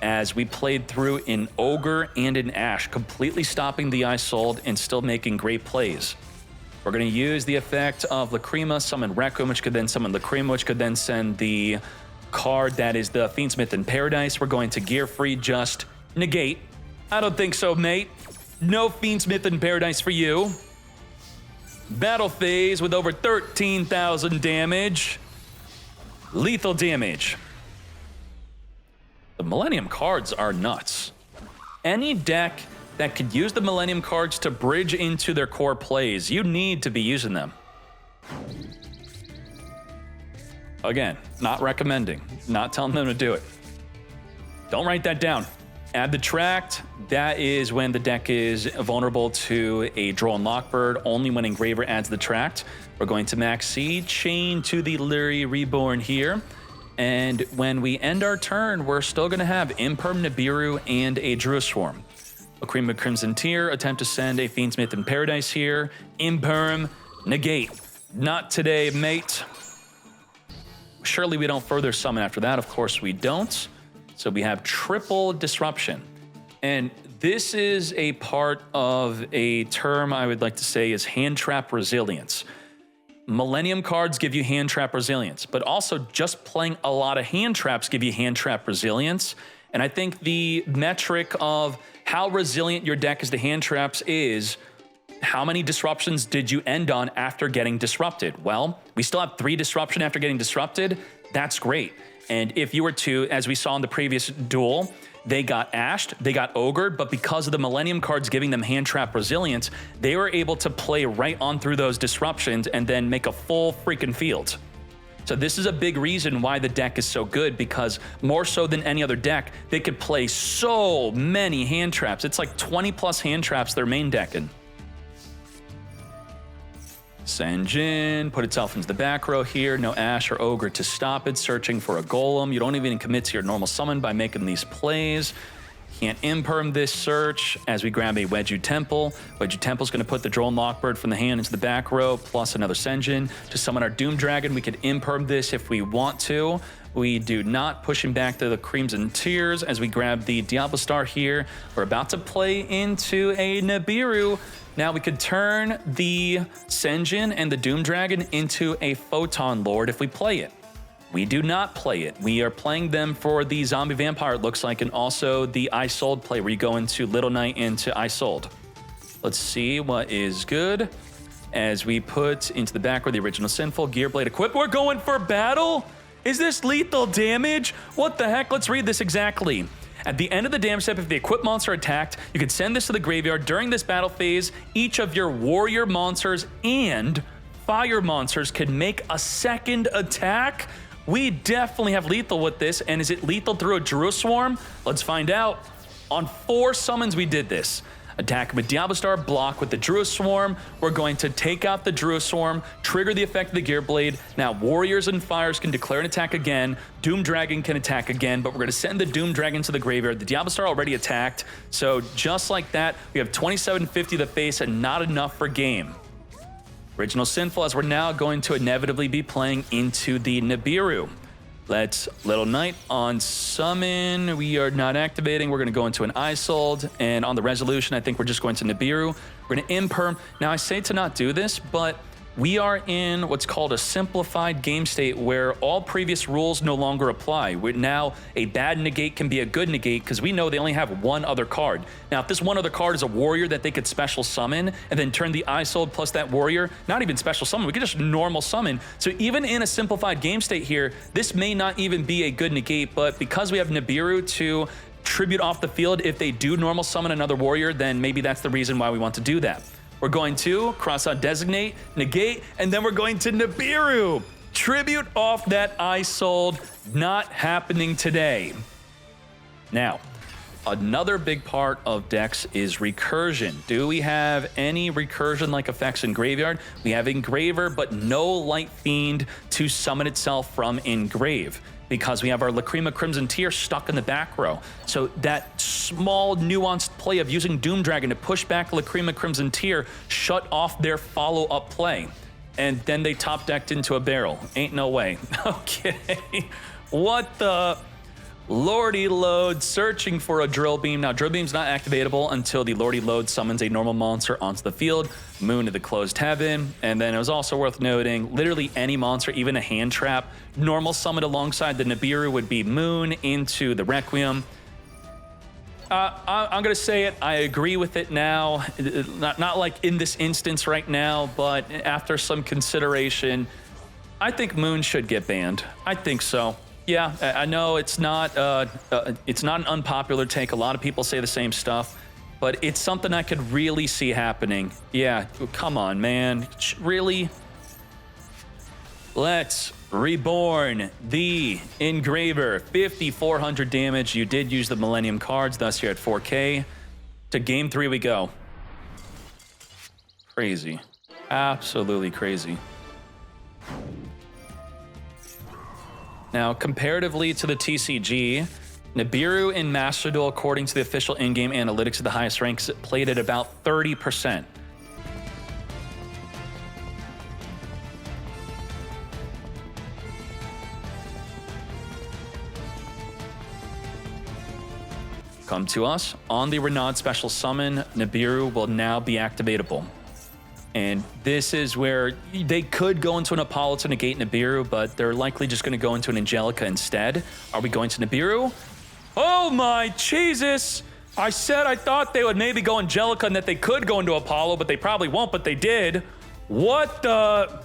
as we played through in Ogre and in Ash, completely stopping the Isolde and still making great plays. We're going to use the effect of Lacrima, summon Requiem, which could then summon Lacrima, which could then send the card that is the Fiendsmith in Paradise. We're going to gear free, just negate. I don't think so, mate. No Fiendsmith in Paradise for you. Battle phase with over 13,000 damage. Lethal damage. The Millennium cards are nuts. Any deck that could use the Millennium cards to bridge into their core plays, you need to be using them. Again, not recommending, not telling them to do it. Don't write that down. Add the Tract. That is when the deck is vulnerable to a Droll Lockbird, only when Engraver adds the Tract. We're going to max C, chain to the Lyri Reborn here. And when we end our turn, we're still going to have Imperm, Nibiru, and a Druid Swarm. Lacrima Crimson Tier, attempt to send a Fiendsmith in Paradise here. Imperm, negate. Not today, mate. Surely we don't further summon after that. Of course we don't. So we have triple disruption. And this is a part of a term I would like to say is hand trap resilience. Millennium cards give you hand trap resilience, but also just playing a lot of hand traps give you hand trap resilience. And I think the metric of how resilient your deck is to hand traps is how many disruptions did you end on after getting disrupted? Well, we still have 3 disruption after getting disrupted. That's great. And if you were to, as we saw in the previous duel, they got ashed, they got ogred, but because of the Millennium cards giving them hand trap resilience, they were able to play right on through those disruptions and then make a full freaking field. So this is a big reason why the deck is so good, because more so than any other deck, they could play so many hand traps. It's like 20 plus hand traps they're main decking. Senjin, put itself into the back row here. No Ash or Ogre to stop it. Searching for a Golem. You don't even commit to your normal summon by making these plays. Can't imperm this search as we grab a Wedju Temple. Wedju Temple's going to put the Drone Lockbird from the hand into the back row, plus another Senjin. To summon our Doom Dragon, we could imperm this if we want to. We do not, pushing back to the Crimson Tears as we grab the Diablo Star here. We're about to play into a Nibiru. Now we could turn the Senjin and the Doom Dragon into a Photon Lord if we play it. We do not play it. We are playing them for the Zombie Vampire, it looks like, and also the Isolde play where you go into Little Knight into Isolde. Let's see what is good. As we put into the back row the original Sinful, Gearblade equipped. We're going for battle? Is this lethal damage? What the heck? Let's read this exactly. At the end of the damage step, if the equipped monster attacked, you could send this to the graveyard. During this battle phase, each of your warrior monsters and fire monsters can make a second attack. We definitely have lethal with this. And is it lethal through a Druid Swarm? Let's find out. On 4 summons, we did this. Attack with Diablo Star, block with the Druid Swarm. We're going to take out the Druid Swarm, trigger the effect of the Gearblade. Now, Warriors and Fires can declare an attack again. Doom Dragon can attack again, but we're going to send the Doom Dragon to the graveyard. The Diablo Star already attacked, so just like that, we have 2750 to face and not enough for game. Original Sinful, as we're now going to inevitably be playing into the Nibiru. Let's Little Knight on summon. We are not activating. We're going to go into an Isolde. And on the resolution, I think we're just going to Nibiru. We're going to imperm. Now, I say to not do this, but we are in what's called a simplified game state where all previous rules no longer apply. We're now a bad negate can be a good negate because we know they only have one other card. Now, if this one other card is a warrior that they could special summon and then turn the Isold plus that warrior, not even special summon, we could just normal summon. So even in a simplified game state here, this may not even be a good negate, but because we have Nibiru to tribute off the field, if they do normal summon another warrior, then maybe that's the reason why we want to do that. We're going to cross out designate, negate, and then we're going to Nibiru. Tribute off that Isold, not happening today. Now, another big part of decks is recursion. Do we have any recursion-like effects in Graveyard? We have Engraver, but no Light Fiend to summon itself from Engrave, because we have our Lacrima Crimson Tear stuck in the back row. So that small nuanced play of using Doom Dragon to push back Lacrima Crimson Tear shut off their follow-up play. And then they top decked into a barrel. Ain't no way. Okay. What the Lordy Load searching for a Drill Beam. Now, Drill Beam's not activatable until the Lordy Load summons a normal monster onto the field, Moon to the Closed Heaven, and then it was also worth noting, literally any monster, even a hand trap, normal summon alongside the Nibiru would be Moon into the Requiem. I'm gonna say it, I agree with it now, not like in this instance right now, but after some consideration, I think Moon should get banned. I think so. Yeah, I know it's not an unpopular take. A lot of people say the same stuff, but it's something I could really see happening. Yeah, come on, man. Really? Let's reborn the Engraver. 5,400 damage. You did use the Millennium cards, thus you're at 4K. To game 3 we go. Crazy. Absolutely crazy. Now, comparatively to the TCG, Nibiru in Master Duel, according to the official in-game analytics of the highest ranks, played at about 30%. Come to us. On the Renaud special summon, Nibiru will now be activatable. And this is where they could go into an Apollo to negate Nibiru, but they're likely just going to go into an Angelica instead. Are we going to Nibiru? Oh my Jesus! I said I thought they would maybe go Angelica and that they could go into Apollo, but they probably won't, but they did. What the...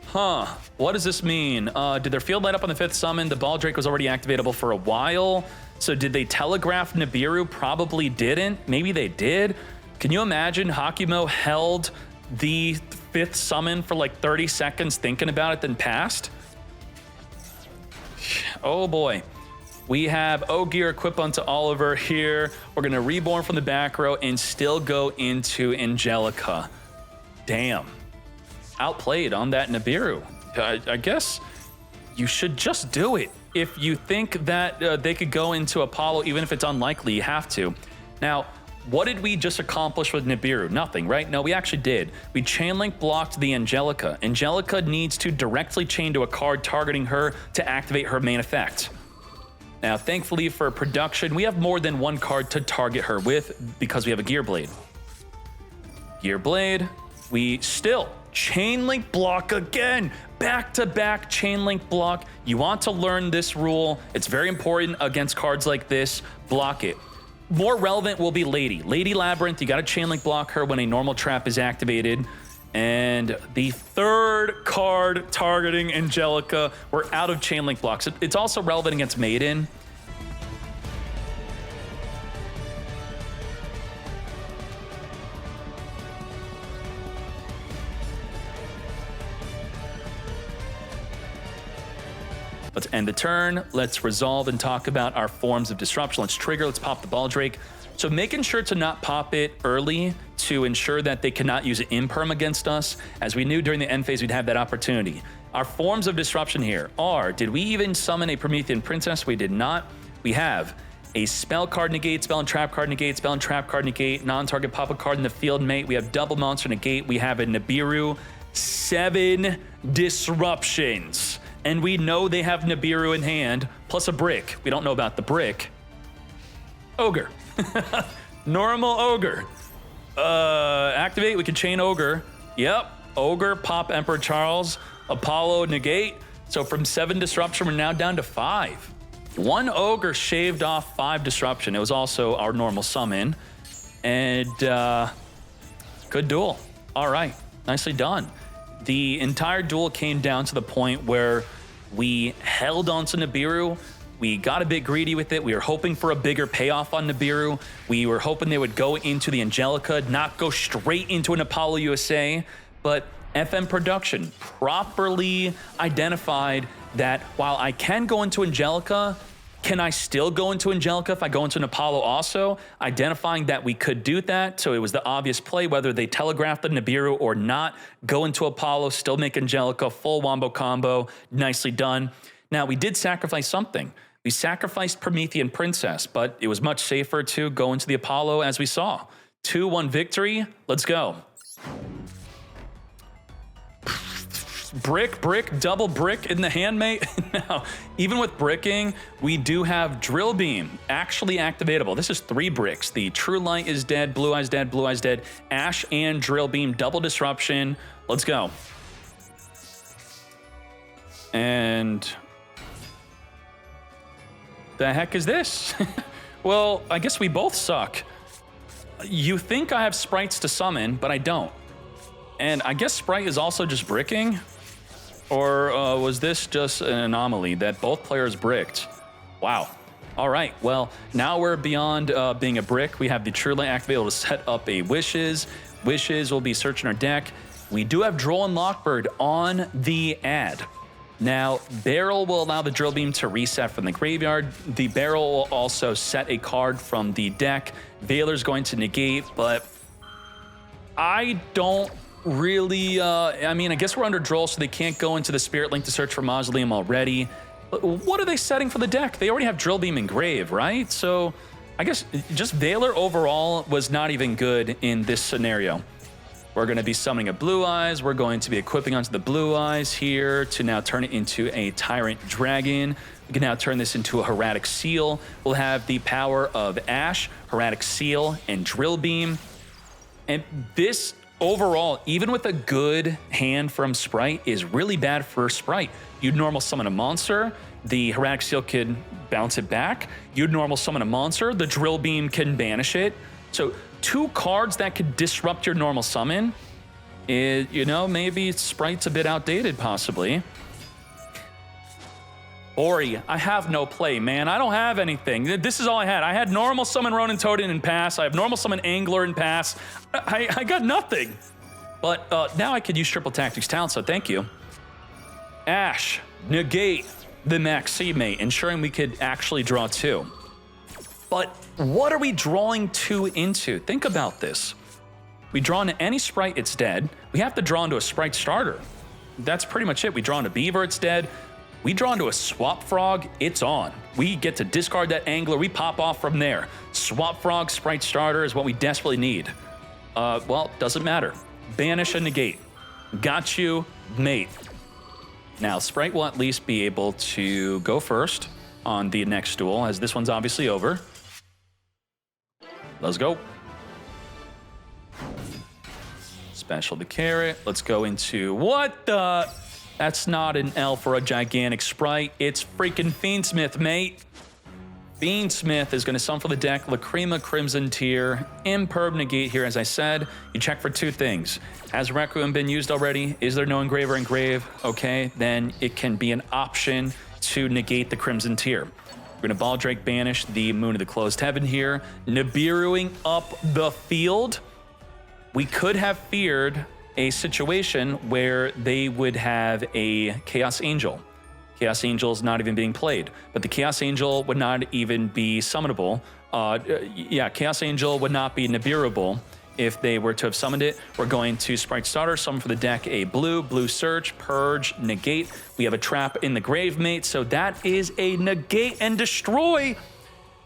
Huh. What does this mean? Did their field light up on the 5th summon? The Baldrake was already activatable for a while. So did they telegraph Nibiru? Probably didn't. Maybe they did. Can you imagine Hakumo held the 5th summon for like 30 seconds thinking about it, then passed? Oh boy. We have Ogier equip onto Oliver here. We're going to reborn from the back row and still go into Angelica. Damn. Outplayed on that Nibiru. I guess you should just do it. If you think that they could go into Apollo, even if it's unlikely, you have to. Now, what did we just accomplish with Nibiru? Nothing, right? No, we actually did. We chain link blocked the Angelica. Angelica needs to directly chain to a card targeting her to activate her main effect. Now, thankfully for production, we have more than one card to target her with because we have a Gear Blade. Gear Blade, we still chain link block again. Back-to-back chain link block. You want to learn this rule. It's very important against cards like this. Block it. More relevant will be Lady. Lady Labyrinth, you got to chain link block her when a normal trap is activated. And the 3rd card targeting Angelica, we're out of chain link blocks. It's also relevant against Maiden. Let's end the turn. Let's resolve and talk about our forms of disruption. Let's trigger. Let's pop the Baldrake. So making sure to not pop it early to ensure that they cannot use it imperm against us. As we knew during the end phase, we'd have that opportunity. Our forms of disruption here are, did we even summon a Promethean Princess? We did not. We have a spell card negate, spell and trap card negate, spell and trap card negate, non-target pop-up card in the field mate. We have double monster negate. We have a Nibiru, 7 disruptions. And we know they have Nibiru in hand, plus a brick. We don't know about the brick. Ogre. Normal Ogre. Activate, we can chain Ogre. Yep, Ogre, Pop, Emperor Charles, Apollo, negate. So from 7 disruption, we're now down to 5. 1 Ogre shaved off 5 disruption. It was also our normal summon. And good duel. All right, nicely done. The entire duel came down to the point where we held on to Nibiru. We got a bit greedy with it. We were hoping for a bigger payoff on Nibiru. We were hoping they would go into the Angelica, not go straight into an Apollo USA. But FM Production properly identified that while I can go into Angelica, can I still go into Angelica if I go into an Apollo also? Identifying that we could do that, so it was the obvious play, whether they telegraphed the Nibiru or not. Go into Apollo, still make Angelica, full wombo combo, nicely done. Now, we did sacrifice something. We sacrificed Promethean Princess, but it was much safer to go into the Apollo as we saw. 2-1 victory, let's go. Brick, double brick in the handmate. Now, even with bricking, we do have Drill Beam actually activatable. This is 3 bricks. The True Light is dead, Blue Eye's dead, Blue Eye's dead. Ash and Drill Beam, double disruption. Let's go. And the heck is this? Well, I guess we both suck. You think I have sprites to summon, but I don't. And I guess Sprite is also just bricking. Or was this just an anomaly that both players bricked? Wow. All right, well, now we're beyond being a brick. We have the True Light activated to set up a Wishes. Wishes will be searching our deck. We do have Droll and Lockbird on the ad. Now, Barrel will allow the Drill Beam to reset from the graveyard. The Barrel will also set a card from the deck. Veiler's going to negate, but I don't really, I mean, I guess we're under Droll, so they can't go into the Spirit Link to search for Mausoleum already. But what are they setting for the deck? They already have Drill Beam and Grave, right? So I guess just Veiler overall was not even good in this scenario. We're going to be summoning a Blue Eyes. We're going to be equipping onto the Blue Eyes here to now turn it into a Tyrant Dragon. We can now turn this into a Hieratic Seal. We'll have the power of Ash, Hieratic Seal, and Drill Beam. And this overall, even with a good hand from Sprite, is really bad for Sprite. You'd normal summon a monster, the Hieratic Seal could bounce it back. You'd normal summon a monster, the Drill Beam can banish it. So 2 cards that could disrupt your normal summon, you know, maybe Sprite's a bit outdated, possibly. Ori, I have no play, man. I don't have anything. This is all I had. I had normal summon Ronin Totem in pass. I have normal summon Angler in pass. I got nothing. But now I could use Triple Tactics Talent, so thank you. Ash, negate the Maxi Mate, ensuring we could actually draw 2. But what are we drawing 2 into? Think about this. We draw into any Sprite, it's dead. We have to draw into a Sprite starter. That's pretty much it. We draw into Beaver, it's dead. We draw into a Swap Frog, it's on. We get to discard that Angler, we pop off from there. Swap Frog, Sprite starter is what we desperately need. Well, doesn't matter. Banish and negate. Got you, mate. Now, Sprite will at least be able to go first on the next duel, as this one's obviously over. Let's go. Special the carrot. Let's go into what the... That's not an L for a gigantic Sprite. It's freaking Fiendsmith, mate. Fiendsmith is going to summon for the deck Lacrima, Crimson Tear, Imperb, negate here, as I said. You check for 2 things. Has Requiem been used already? Is there no Engraver engrave? Okay, then it can be an option to negate the Crimson Tear. We're going to Ball Drake banish the Moon of the Closed Heaven here. Nibiruing up the field. We could have feared a situation where they would have a Chaos Angel. Chaos Angel is not even being played, but the Chaos Angel would not even be summonable. Chaos Angel would not be Nibiruable if they were to have summoned it. We're going to Sprite Starter, summon for the deck a blue search, purge, negate. We have a trap in the grave, mate, so that is a negate and destroy.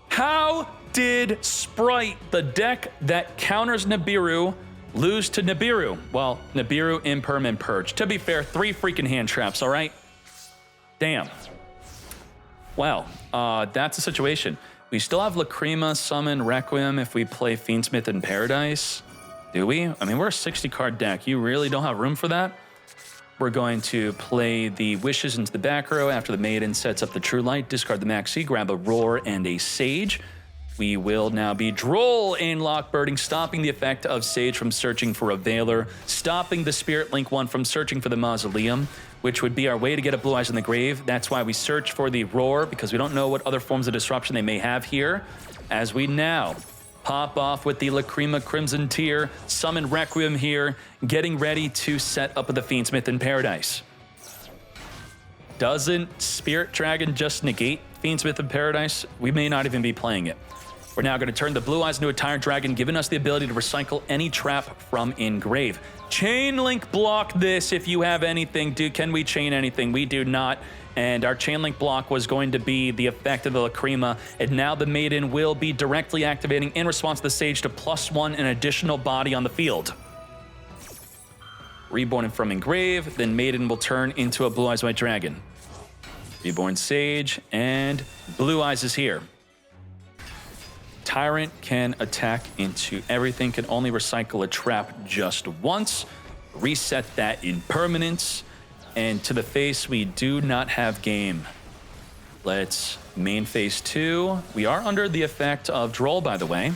How did Sprite, the deck that counters Nibiru, lose to Nibiru? Well, Nibiru, Imperm, and Purge. To be fair, 3 freaking hand traps, all right? Damn. Well, that's the situation. We still have Lacrima, Summon, Requiem if we play Fiendsmith in Paradise. Do we? I mean, we're a 60-card deck. You really don't have room for that? We're going to play the Wishes into the back row after the Maiden sets up the True Light, discard the Maxi, grab a Roar and a Sage. We will now be Droll in Lockbirding, stopping the effect of Sage from searching for a Veiler, stopping the Spirit Link 1 from searching for the Mausoleum, which would be our way to get a Blue Eyes in the grave. That's why we search for the Roar, because we don't know what other forms of disruption they may have here. As we now pop off with the Lacrima Crimson Tear, summon Requiem here, getting ready to set up the Fiendsmith in Paradise. Doesn't Spirit Dragon just negate Fiendsmith in Paradise? We may not even be playing it. We're now going to turn the Blue Eyes into a Tyrant Dragon, giving us the ability to recycle any trap from Engrave. Chain Link block this if you have anything. Can we chain anything? We do not. And our Chain Link block was going to be the effect of the Lacrima, and now the Maiden will be directly activating in response to the Sage to +1 an additional body on the field. Reborn from Engrave, then Maiden will turn into a Blue Eyes White Dragon. Reborn Sage, and Blue Eyes is here. Tyrant can attack into everything, can only recycle a trap just once. Reset that impermanence. And to the face, we do not have game. Let's main phase 2. We are under the effect of Droll, by the way.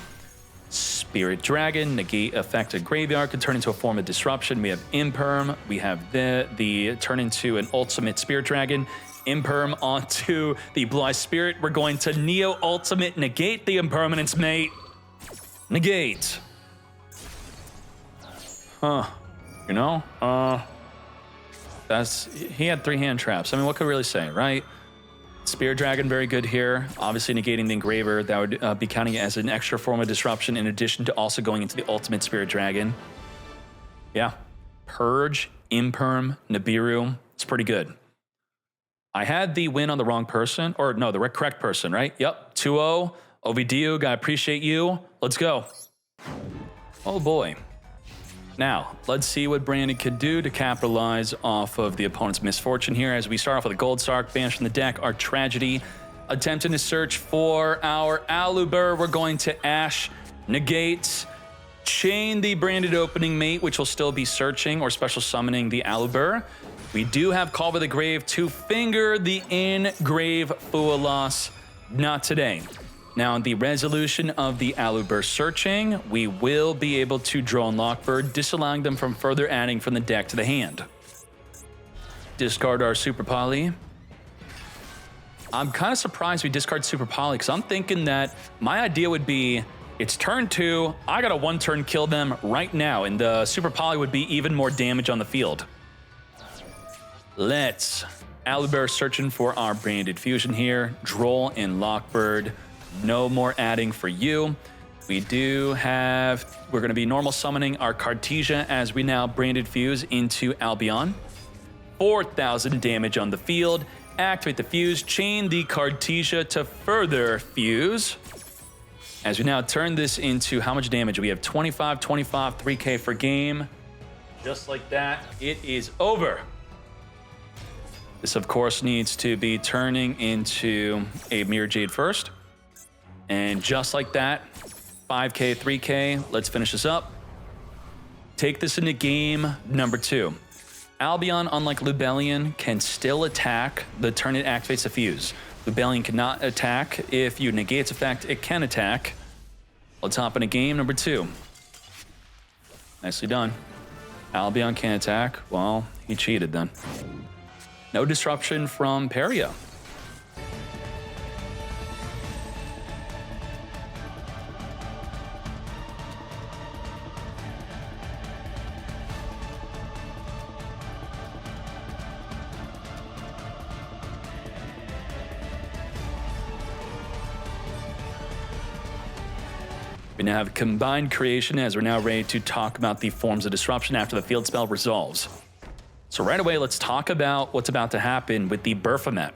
Spirit Dragon, negate effect of Graveyard, can turn into a form of disruption. We have Imperm. We have the turn into an ultimate Spirit Dragon. Imperm onto the Blue Eye Spirit. We're going to Neo Ultimate, negate the impermanence, mate. Negate. Huh. You know? He had 3 hand traps. I mean, what could we really say, right? Spirit Dragon, very good here. Obviously negating the Engraver. That would be counting it as an extra form of disruption in addition to also going into the ultimate Spirit Dragon. Yeah. Purge, Imperm, Nibiru. It's pretty good. I had the win on the wrong person. Or no, the correct person, right? Yep. 2-0. Ovidio, I appreciate you. Let's go. Oh boy. Now, let's see what Brandon could do to capitalize off of the opponent's misfortune here as we start off with a Gold Sark, banish from the deck, our Tragedy, attempting to search for our Aluber. We're going to Ash, negate, chain the branded opening mate, which will still be searching or special summoning the Aluber. We do have Call by the Grave to finger the in-grave Fualas. Not today. Now, in the resolution of the Aluber searching, we will be able to draw on Lockbird, disallowing them from further adding from the deck to the hand. Discard our Super Poly. I'm kind of surprised we discard Super Poly, because I'm thinking that my idea would be, it's turn 2, I got a 1-turn kill them right now, and the Super Poly would be even more damage on the field. Let's Aluber searching for our branded fusion here, Droll and Lockbird. No more adding for you. We do have, we're going to be normal summoning our Cartesia as we now branded fuse into Albion. 4,000 damage on the field. Activate the fuse, chain the Cartesia to further fuse. As we now turn this into how much damage? We have 25, 25, 3K for game. Just like that, it is over. This, of course, needs to be turning into a Mirror Jade first. And just like that, 5K, 3K, let's finish this up. Take this into game number 2. Albion, unlike Lubellion, can still attack the turn it activates the fuse. Lubellion cannot attack. If you negate its effect, it can attack. Let's hop into game number 2. Nicely done. Albion can't attack. Well, he cheated then. No disruption from Peria. We now have combined creation as we're now ready to talk about the forms of disruption after the field spell resolves. So right away, let's talk about what's about to happen with the Baphomet.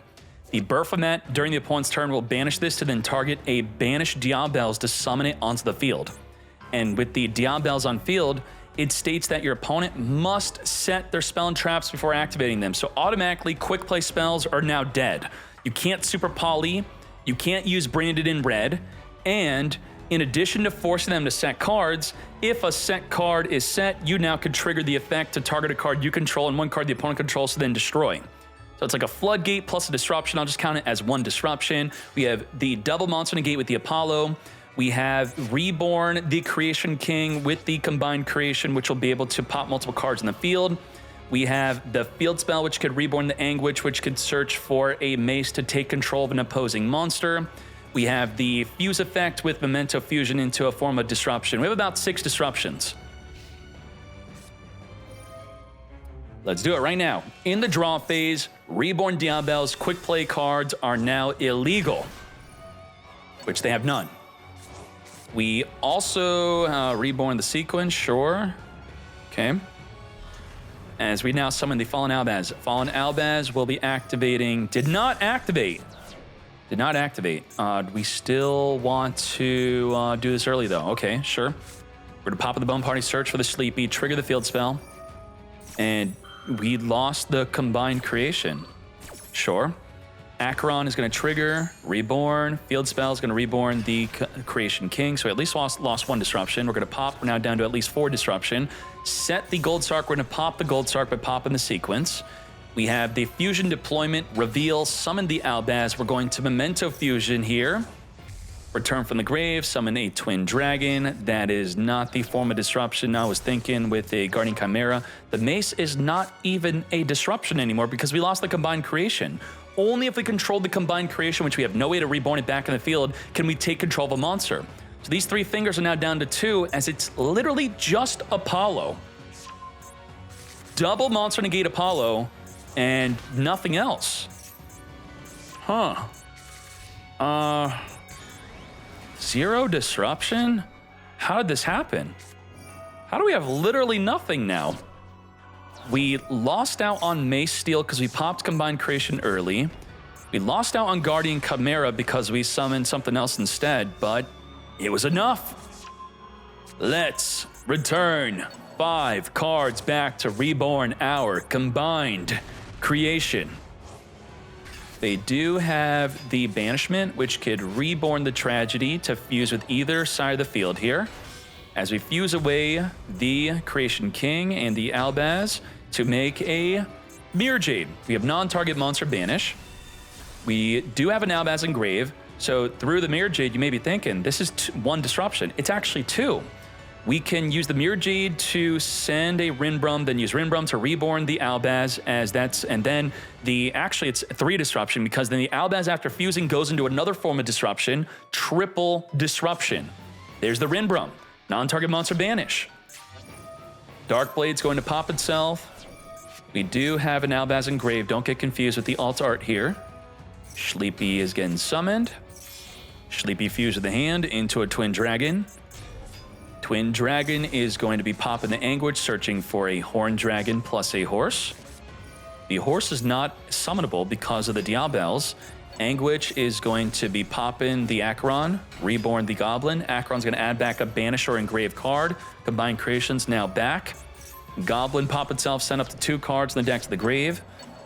The Baphomet, during the opponent's turn, will banish this to then target a banished Diabels to summon it onto the field. And with the Diabels on field, it states that your opponent must set their spell and traps before activating them. So automatically, quick play spells are now dead. You can't Super Poly, you can't use Branded in red, and In addition to forcing them to set cards, if a set card is set, you now can trigger the effect to target a card you control and one card the opponent controls to then destroy. So it's like a floodgate plus a disruption. I'll just count it as one disruption. We have the double monster negate with the Apollo. We have Reborn, the Creation King with the combined creation, which will be able to pop multiple cards in the field. We have the field spell, which could Reborn the Anguish, which could search for a mace to take control of an opposing monster. We have the Fuse effect with Memento fusion into a form of disruption. We have about 6 disruptions. Let's do it right now. In the draw phase, Reborn Diabel's quick play cards are now illegal, which they have none. We also Reborn the sequence, sure. Okay. As we now summon the Fallen Albaz. Fallen Albaz will be activating, did not activate. We still want to do this early though. Okay, sure. We're gonna pop in the Bone Party, search for the Sleepy, trigger the field spell. And we lost the combined creation. Sure. Acheron is gonna trigger, Reborn. Field spell is gonna Reborn the Creation King. So we at least lost 1 disruption. We're gonna pop, we're now down to at least 4 disruption. Set the Gold Sark, we're gonna pop the Gold Sark by popping the sequence. We have the Fusion Deployment, Reveal, Summon the Albaz. We're going to Memento Fusion here. Return from the grave, summon a Twin Dragon. That is not the form of disruption I was thinking with a Guardian Chimera. The Mace is not even a disruption anymore because we lost the combined creation. Only if we control the combined creation, which we have no way to Reborn it back in the field, can we take control of a monster. So these 3 fingers are now down to 2 as it's literally just Apollo. Double monster negate Apollo and nothing else. Huh. 0 disruption? How did this happen? How do we have literally nothing now? We lost out on Mace Steel because we popped Combined Creation early. We lost out on Guardian Chimera because we summoned something else instead, but it was enough. Let's return 5 cards back to Reborn our combined creation. They do have the Banishment, which could Reborn the Tragedy to fuse with either side of the field here. As we fuse away the Creation King and the Albaz to make a Mirror Jade. We have non-target monster banish. We do have an Albaz engrave. So through the Mirror Jade, you may be thinking, this is 1 disruption. It's actually 2. We can use the Mirror Jade to send a Rinbrum, then use Rinbrum to Reborn the Albaz as that's, and then actually it's 3 disruption because then the Albaz after fusing goes into another form of disruption, triple disruption. There's the Rinbrum, non-target monster banish. Darkblade's going to pop itself. We do have an Albaz engrave, don't get confused with the alt art here. Sleepy is getting summoned. Sleepy fuse with the hand into a Twin Dragon. Twin Dragon is going to be popping the Anguish, searching for a Horned Dragon plus a horse. The horse is not summonable because of the Diabels. Anguish is going to be popping the Acheron, Reborn the Goblin. Acheron's going to add back a Banish or Engrave card. Combined Creations now back. Goblin pop itself, send up to 2 cards in the deck to the grave.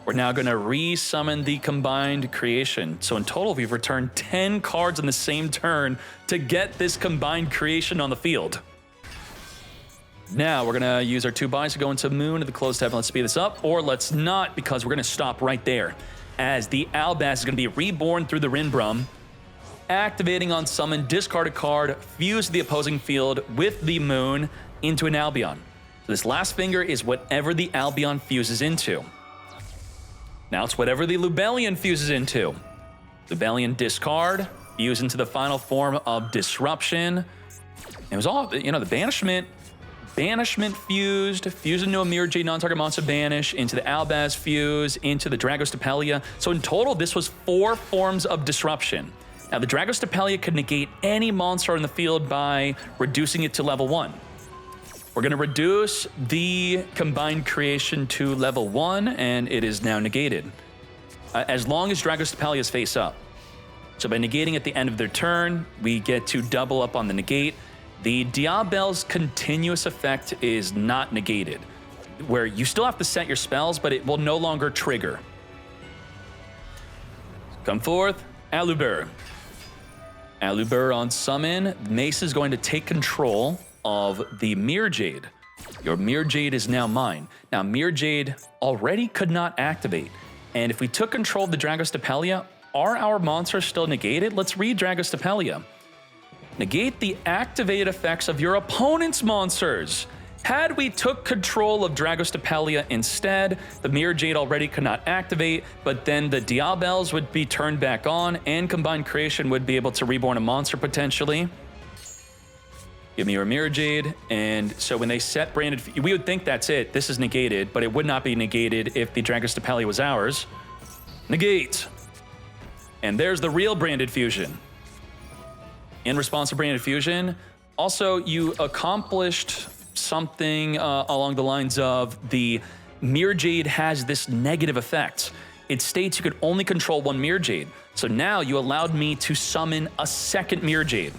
We're now going to re-summon the Combined Creation. So in total, we've returned 10 cards in the same turn to get this Combined Creation on the field. Now we're going to use our 2 buys to go into Moon to the Closed Heaven. Let's speed this up, or let's not, because we're going to stop right there. As the Albaz is going to be reborn through the Rinbrum, activating on summon, discard a card, fuse the opposing field with the Moon into an Albion. So this last finger is whatever the Albion fuses into. Now it's whatever the Lubellion fuses into. Lubellion discard, fuse into the final form of Disruption. It was all, the Banishment fused into a Mirror Jade non-target monster banish, into the Albaz fuse, into the Dragostapelia. So in total, this was 4 forms of disruption. Now the Dragostapelia could negate any monster in the field by reducing it to level 1. We're going to reduce the Combined Creation to level 1, and it is now negated. As long as Dragostapelia is face up. So by negating at the end of their turn, we get to double up on the negate. The Diabel's continuous effect is not negated, where you still have to set your spells, but it will no longer trigger. Come forth, Aluber. Alubur on summon. Mace is going to take control of the Mirror Jade. Your Mirror Jade is now mine. Now, Mirror Jade already could not activate. And if we took control of the Dragostapelia, are our monsters still negated? Let's read Dragostapelia. Negate the activated effects of your opponent's monsters. Had we took control of Dragostapelia instead, the Mirror Jade already could not activate, but then the Diabels would be turned back on, and Combined Creation would be able to reborn a monster potentially. Give me your Mirror Jade, and so when they set Branded, we would think that's it. This is negated, but it would not be negated if the Dragostapelia was ours. Negate. And there's the real Branded Fusion. In response to Branded Fusion, also you accomplished something along the lines of the Mirror Jade has this negative effect. It states you could only control one Mirror Jade. So now you allowed me to summon a second Mirror Jade.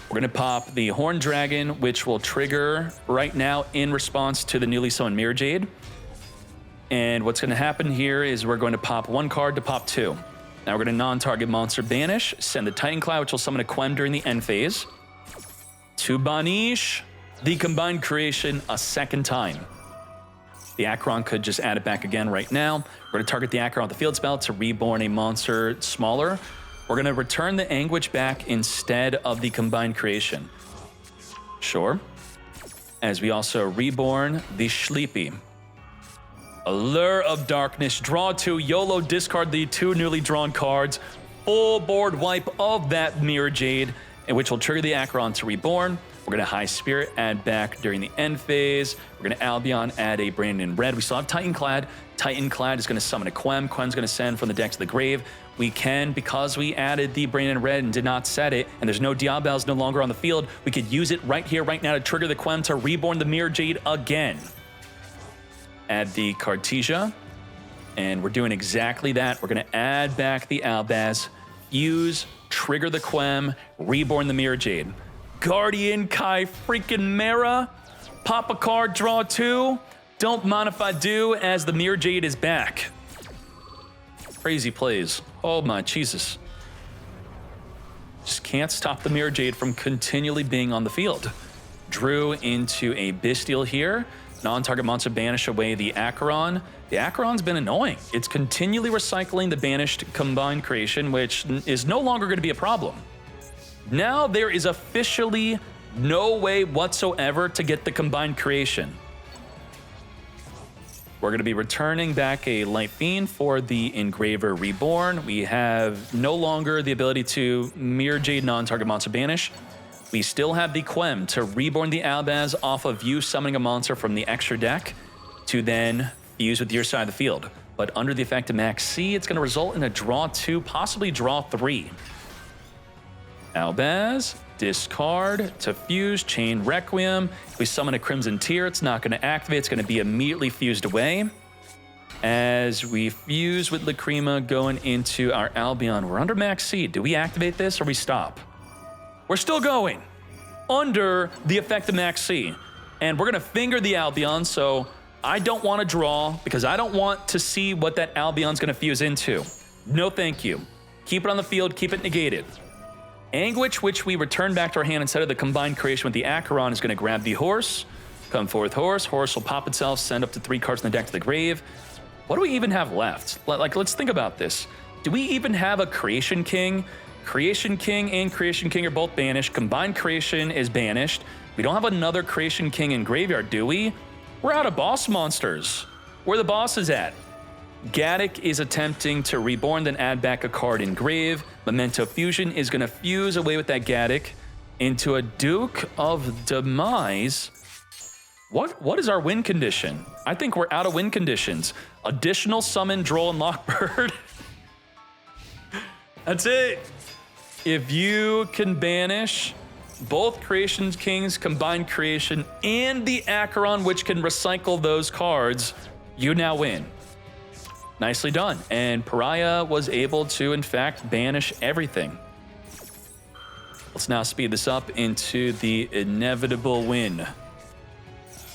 We're gonna pop the Horned Dragon, which will trigger right now in response to the newly summoned Mirror Jade. And what's gonna happen here is we're going to pop one card to pop two. Now we're gonna non-target monster banish, send the Titan Cloud, which will summon a Quem during the end phase. To banish the Combined Creation a second time. The Acheron could just add it back again right now. We're gonna target the Acheron with the field spell to reborn a monster smaller. We're gonna return the Anguish back instead of the Combined Creation. Sure. As we also reborn the Sleepy. Allure of Darkness, draw two, YOLO, discard the two newly drawn cards. Full board wipe of that Mirror Jade, which will trigger the Acheron to reborn. We're gonna High Spirit, add back during the end phase. We're gonna Albion, add a Brandon in red. We still have Titan Clad. Titan Clad is gonna summon a Quem. Quem's gonna send from the deck to the grave. We can, because we added the Brandon red and did not set it, and there's no Diabels no longer on the field, we could use it right here, right now to trigger the Quem to reborn the Mirror Jade again. Add the Cartesia, and we're doing exactly that. We're gonna add back the Albaz, use, trigger the Quem, reborn the Mirror Jade. Guardian Kai freaking Mera, pop a card, draw two. Don't mind if I do, as the Mirror Jade is back. Crazy plays. Oh my Jesus. Just can't stop the Mirror Jade from continually being on the field. Drew into a Bestial here. Non-target monster banish away the Acheron. The Acheron's been annoying. It's continually recycling the banished Combined Creation, which is no longer going to be a problem. Now there is officially no way whatsoever to get the Combined Creation. We're going to be returning back a Light Fiend for the Engraver Reborn. We have no longer the ability to Mirror Jade non-target monster banish. We still have the Quem to reborn the Albaz off of you summoning a monster from the extra deck to then fuse with your side of the field. But under the effect of Max C, it's going to result in a draw 2, possibly draw 3. Albaz, discard to fuse, Chain Requiem. If we summon a Crimson Tear, it's not going to activate. It's going to be immediately fused away. As we fuse with Lacrima going into our Albion, we're under Max C. Do we activate this or we stop? We're still going under the effect of Max C. And we're going to finger the Albion, so I don't want to draw because I don't want to see what that Albion's going to fuse into. No thank you. Keep it on the field, keep it negated. Anguish, which we return back to our hand instead of the Combined Creation with the Acheron, is going to grab the Horse. Come forth, Horse. Horse will pop itself, send up to 3 cards in the deck to the grave. What do we even have left? Like, let's think about this. Do we even have a Creation King? Creation King and Creation King are both banished. Combined Creation is banished. We don't have another Creation King in graveyard, do we? We're out of boss monsters. Where the boss is at? Gaddock is attempting to reborn, then add back a card in grave. Memento Fusion is going to fuse away with that Gaddock into a Duke of Demise. What is our win condition? I think we're out of win conditions. Additional summon, Droll, and Lockbird. That's it. If you can banish both Creation Kings, Combined Creation, and the Acheron, which can recycle those cards, you now win. Nicely done. And Pariah was able to, in fact, banish everything. Let's now speed this up into the inevitable win.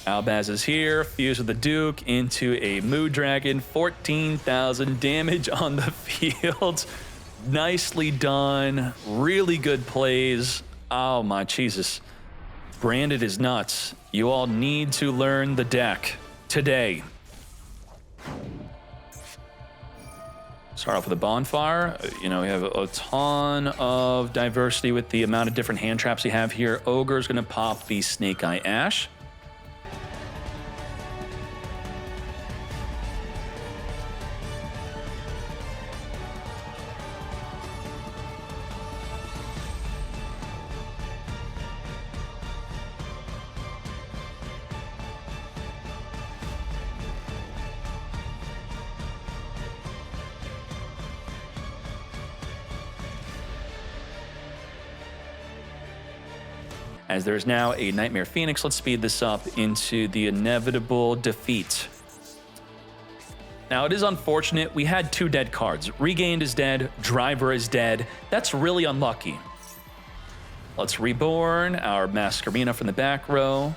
Albaz is here, fused with the Duke into a Mood Dragon, 14,000 damage on the field. Nicely done. Really good plays. Oh my Jesus. Branded is nuts. You all need to learn the deck today. Start off with a bonfire. You know, we have a ton of diversity with the amount of different hand traps we have here. Ogre's gonna pop the Snake Eye Ash. As there's now a Nightmare Phoenix, let's speed this up into the inevitable defeat. Now, it is unfortunate. We had 2 dead cards. Regained is dead. Driver is dead. That's really unlucky. Let's reborn our Masquerina from the back row.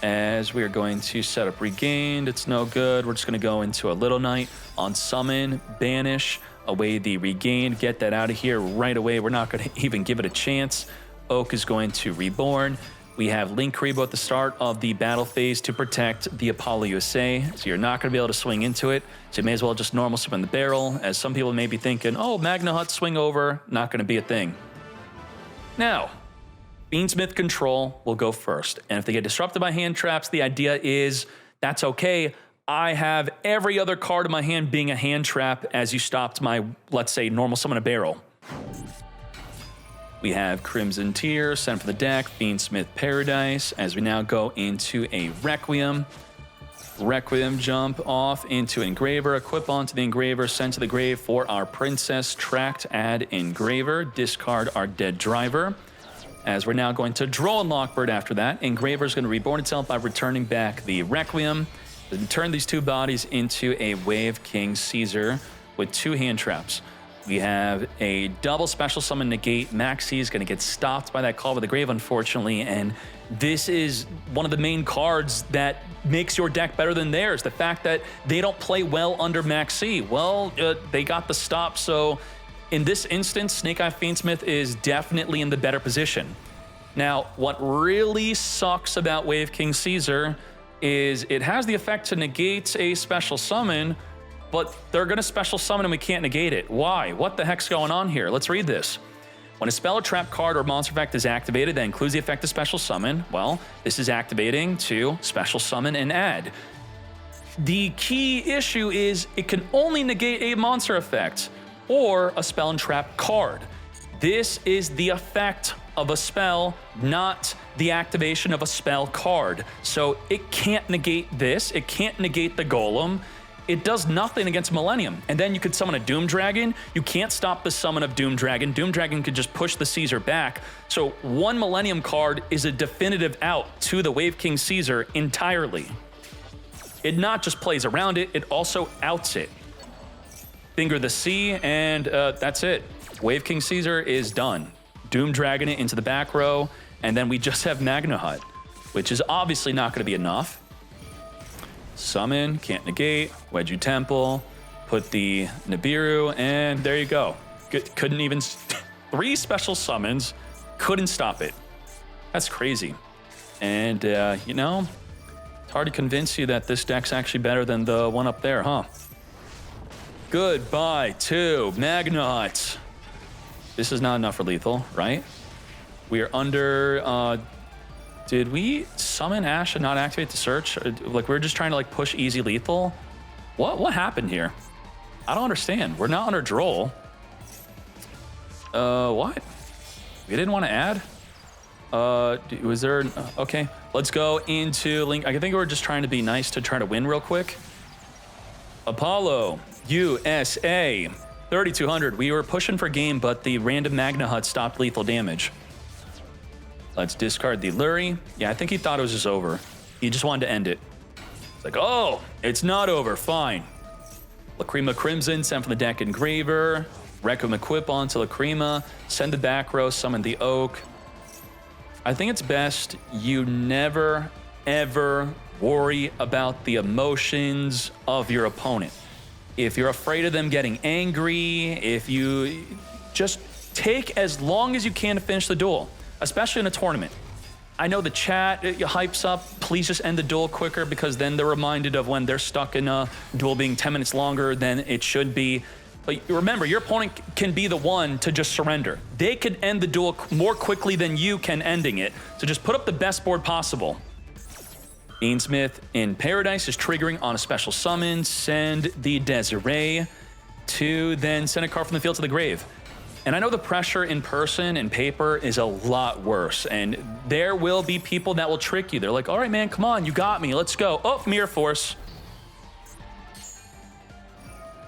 As we are going to set up Regained. It's no good. We're just going to go into a Little Knight on Summon, Banish, away the Regained. Get that out of here right away. We're not going to even give it a chance. Oak is going to reborn. We have Link Rebo at the start of the battle phase to protect the Apollo USA, so you're not going to be able to swing into it, so you may as well just normal summon the barrel, as some people may be thinking, oh, Magna Hut swing over, not going to be a thing. Now, Beansmith Control will go first, and if they get disrupted by hand traps, the idea is that's okay. I have every other card in my hand being a hand trap as you stopped my, let's say, normal summon a barrel. We have Crimson Tear, sent for the deck, Fiendsmith Paradise, as we now go into a Requiem. Requiem jump off into Engraver, equip onto the Engraver, send to the grave for our Princess, tracked, add Engraver, discard our Dead Driver. As we're now going to draw and Lockbird after that, Engraver is going to reborn itself by returning back the Requiem, then turn these 2 bodies into a Wave King Caesar with 2 hand traps. We have a double special summon negate. Maxi is going to get stopped by that Call to the Grave, unfortunately, and this is one of the main cards that makes your deck better than theirs. The fact that they don't play well under Maxi. Well, they got the stop, so in this instance, Snake Eye Fiendsmith is definitely in the better position. Now, what really sucks about Wave King Caesar is it has the effect to negate a special summon, but they're going to special summon and we can't negate it. Why? What the heck's going on here? Let's read this. When a spell or trap card or monster effect is activated that includes the effect of special summon, well, this is activating to special summon and add. The key issue is it can only negate a monster effect or a spell and trap card. This is the effect of a spell, not the activation of a spell card. So it can't negate this. It can't negate the Golem. It does nothing against Millennium. And then you could summon a Doom Dragon. You can't stop the summon of Doom Dragon. Doom Dragon could just push the Caesar back. So 1 Millennium card is a definitive out to the Wave King Caesar entirely. It not just plays around it, it also outs it. Finger the C, and that's it. Wave King Caesar is done. Doom Dragon it into the back row, and then we just have Magna Hut, which is obviously not going to be enough. Summon, can't negate, Wedge Temple, put the Nibiru, and there you go. Couldn't even, 3 special summons, couldn't stop it. That's crazy. And, you know, it's hard to convince you that this deck's actually better than the one up there, huh? Goodbye to Magna Hut. This is not enough for lethal, right? We are under, did we summon Ash and not activate the search? Like, we're just trying to, like, push easy lethal? What happened here? I don't understand. We're not under Droll. What? We didn't want to add? Was there... okay, let's go into Link. I think we're just trying to be nice to try to win real quick. Apollo, USA, 3200. We were pushing for game, but the random Magna Hut stopped lethal damage. Let's discard the Lurie. Yeah, I think he thought it was just over. He just wanted to end it. It's like, oh, it's not over, fine. Lacrima Crimson, send from the deck Engraver. Requiem equip onto Lacrima. Send the back row, summon the Oak. I think it's best you never, ever worry about the emotions of your opponent. if you're afraid of them getting angry, if you just take as long as you can to finish the duel, especially in a tournament. I know the chat hypes up, please just end the duel quicker, because then they're reminded of when they're stuck in a duel being 10 minutes longer than it should be. But remember, your opponent can be the one to just surrender. They could end the duel more quickly than you can ending it. So just put up the best board possible. Beansmith in Paradise is triggering on a special summon. Send the Desiree to then send a card from the field to the grave. And I know the pressure in person and paper is a lot worse. And there will be people that will trick you. They're like, all right, man, come on, you got me, let's go. Oh, Mirror Force.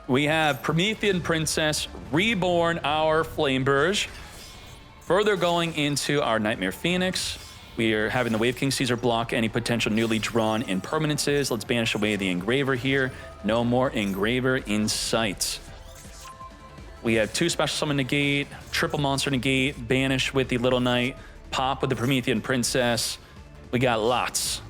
We have Promethean Princess, Reborn, our Flameburge. Further going into our Nightmare Phoenix, we are having the Wave King Caesar block any potential newly drawn impermanences. Let's banish away the Engraver here. No more Engraver in sight. We have 2 special summon negate, triple monster negate, banish with the Little Knight, pop with the Promethean Princess. We got lots.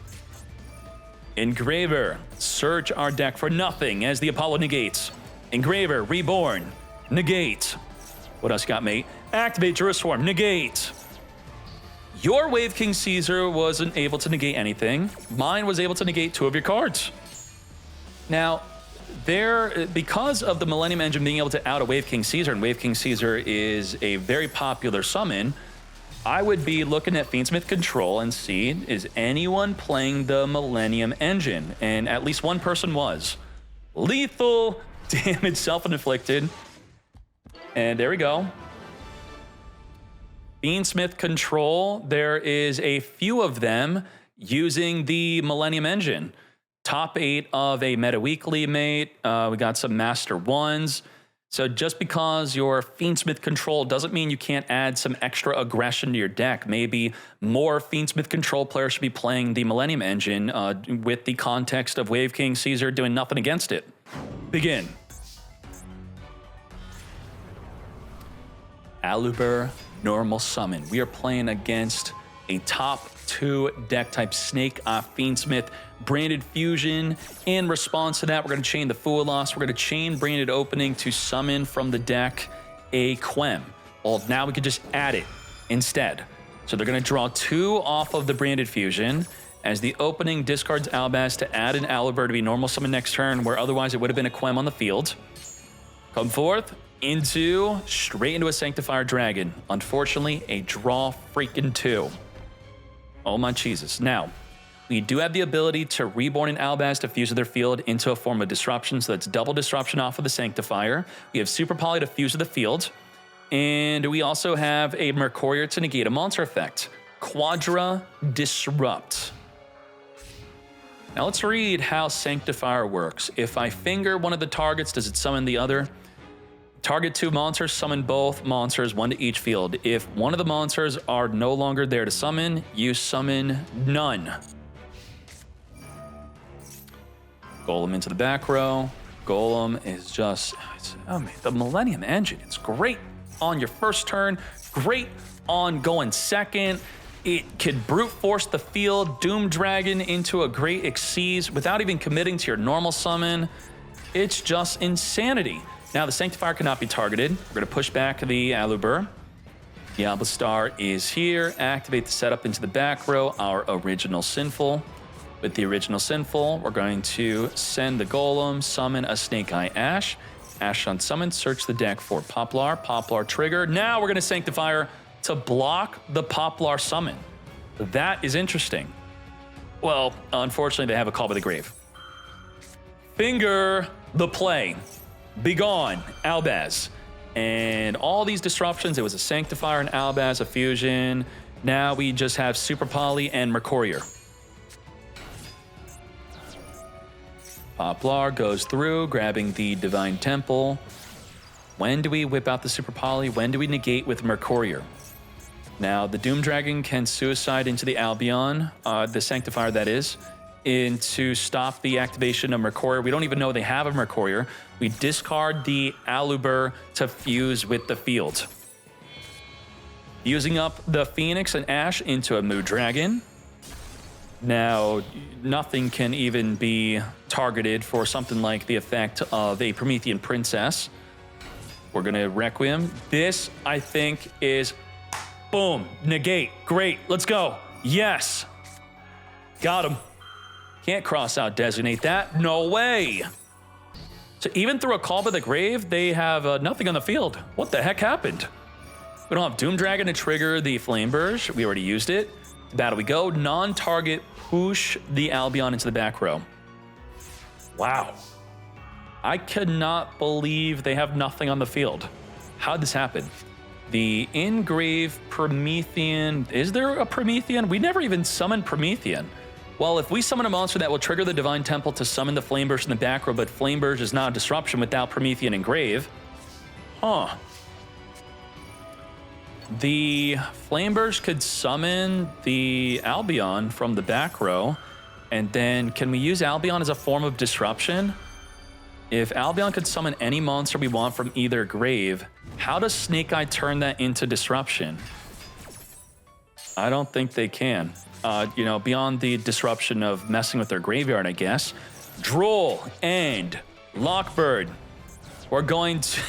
Engraver, search our deck for nothing as the Apollo negates. Engraver, Reborn, negate. What else you got, mate? Activate Jerusalem, negate. Your Wave King Caesar wasn't able to negate anything. Mine was able to negate 2 of your cards. Now, because of the Millennium Engine being able to out a Wave King Caesar, and Wave King Caesar is a very popular summon, I would be looking at Fiendsmith Control and see, is anyone playing the Millennium Engine? And at least one person was. Lethal damage, self-inflicted. And there we go. Fiendsmith Control, there is a few of them using the Millennium Engine. Top 8 of a Meta Weekly, mate. We got some Master 1s. So just because your Fiendsmith Control doesn't mean you can't add some extra aggression to your deck. Maybe more Fiendsmith Control players should be playing the Millennium Engine with the context of Wave King Caesar doing nothing against it. Begin. Aluber, normal summon. We are playing against a top 2 deck type Snake Fiendsmith Branded Fusion. In response to that, we're going to chain the Foolos. We're going to chain Branded Opening to summon from the deck a Quem. Well, now we could just add it instead. So they're going to draw 2 off of the Branded Fusion. As the opening discards Albaz to add an Aluber to be normal summon next turn, where otherwise it would have been a Quem on the field. Come forth straight into a Sanctifier Dragon. Unfortunately, a draw freaking 2. Oh my Jesus. Now, we do have the ability to Reborn an Albaz to fuse with their field into a form of disruption, so that's double disruption off of the Sanctifier. We have Super Poly to fuse with the field. And we also have a Mercurier to negate a monster effect. Quadra Disrupt. Now let's read how Sanctifier works. If I finger one of the targets, does it summon the other? Target 2 monsters, summon both monsters, 1 to each field. If one of the monsters are no longer there to summon, you summon none. Golem into the back row. Golem is just, the Millennium Engine. It's great on your first turn, great on going second. It could brute force the field, Doom Dragon into a great Xyz without even committing to your normal summon. It's just insanity. Now, the Sanctifier cannot be targeted. We're going to push back the Aluber. Diablo Star is here. Activate the setup into the back row, our original Sinful. With the original Sinful, we're going to send the Golem, summon a Snake Eye Ash. Ash on summon, search the deck for Poplar. Poplar trigger. Now we're going to Sanctifier to block the Poplar summon. That is interesting. Well, unfortunately, they have a Call by the Grave. Finger the play. Begone, Albaz. And all these disruptions, it was a Sanctifier, an Albaz, a Fusion. Now we just have Super Poly and Mercurier. Poplar goes through, grabbing the Divine Temple. When do we whip out the Super Poly? When do we negate with Mercurier? Now, the Doom Dragon can suicide into the Albion, the Sanctifier that is, to stop the activation of Mercurier. We don't even know they have a Mercurier. We discard the Aluber to fuse with the field. Using up the Phoenix and Ash into a Mood Dragon. Now, nothing can even be targeted for something like the effect of a Promethean princess. We're gonna Requiem. This, I think, is boom, negate. Great, let's go. Yes. Got him. Can't cross out designate that. No way. So even through a Call by the Grave, they have nothing on the field. What the heck happened? We don't have Doom Dragon to trigger the Flame Burst. We already used it. To battle we go. Non-target, push the Albion into the back row. Wow. I cannot believe they have nothing on the field. How'd this happen? The Engrave Promethean. Is there a Promethean? We never even summoned Promethean. Well, if we summon a monster that will trigger the Divine Temple to summon the Flame Burst in the back row, but Flame Burst is not a disruption without Promethean Engrave. Huh. The Flame Burst could summon the Albion from the back row, and then can we use Albion as a form of disruption? If Albion could summon any monster we want from either grave, how does Snake Eye turn that into disruption? I don't think they can. You know, beyond the disruption of messing with their graveyard, I guess. Droll and Lockbird. We're going to...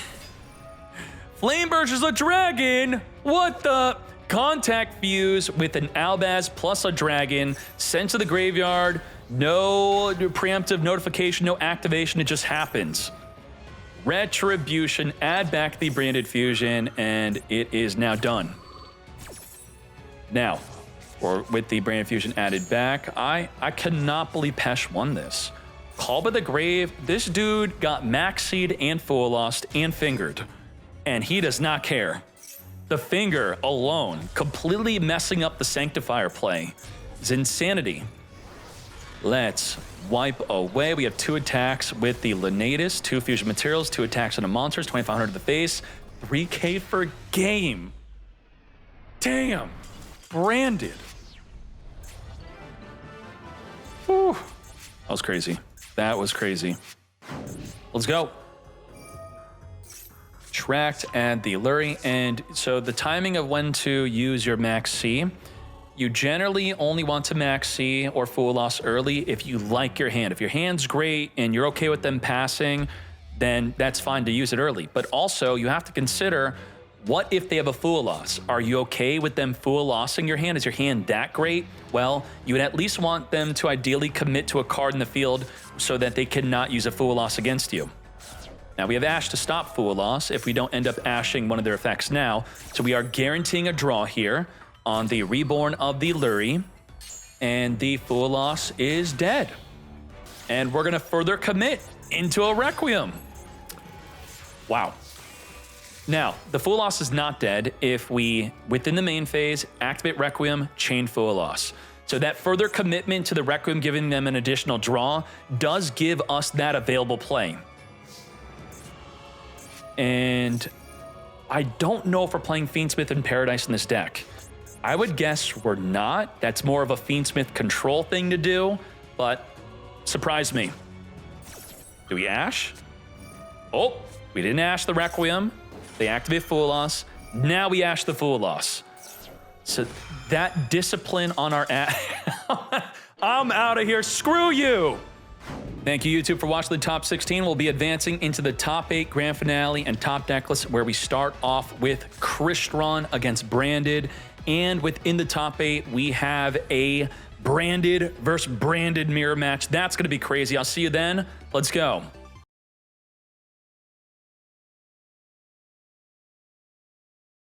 Flame Burst is a dragon! What the... Contact Fuse with an Albaz plus a dragon, sent to the graveyard, no preemptive notification, no activation, it just happens. Retribution, add back the Branded Fusion, and it is now done. Now, or with the Branded Fusion added back, I cannot believe Pesh won this. Call by the Grave, this dude got maxied and full lost and fingered, and he does not care. The finger alone, completely messing up the Sanctifier play, is insanity. Let's wipe away. We have 2 attacks with the Lenatus, 2 fusion materials, 2 attacks on the monsters, 2,500 to the face, 3K for game. Damn, branded. Whew. That was crazy. That was crazy. Let's go. Tracked, add the Lurie, and so the timing of when to use your Max C, you generally only want to Max C or Full Loss early if you like your hand. If your hand's great and you're okay with them passing, then that's fine to use it early. But also, you have to consider, what if they have a Full Loss? Are you okay with them Full Lossing your hand? Is your hand that great? Well, you would at least want them to ideally commit to a card in the field so that they cannot use a Full Loss against you. Now, we have Ash to stop Full Loss if we don't end up ashing one of their effects now. So we are guaranteeing a draw here on the Reborn of the Lurie, and the Full Loss is dead. And we're going to further commit into a Requiem. Wow. Now, the Full Loss is not dead if we, within the main phase, activate Requiem, chain Full Loss. So that further commitment to the Requiem, giving them an additional draw, does give us that available play. And I don't know if we're playing Fiendsmith in Paradise in this deck. I would guess we're not. That's more of a Fiendsmith control thing to do, but surprise me. Do we Ash? Oh, we didn't Ash the Requiem. They activate Full Loss. Now we Ash the Full Loss. So that discipline on our I'm out of here. Screw you. Thank you, YouTube, for watching the top 16. We'll be advancing into the top 8 grand finale and top decklist, where we start off with Crystron against Branded. And within the top 8, we have a Branded versus Branded mirror match. That's going to be crazy. I'll see you then. Let's go.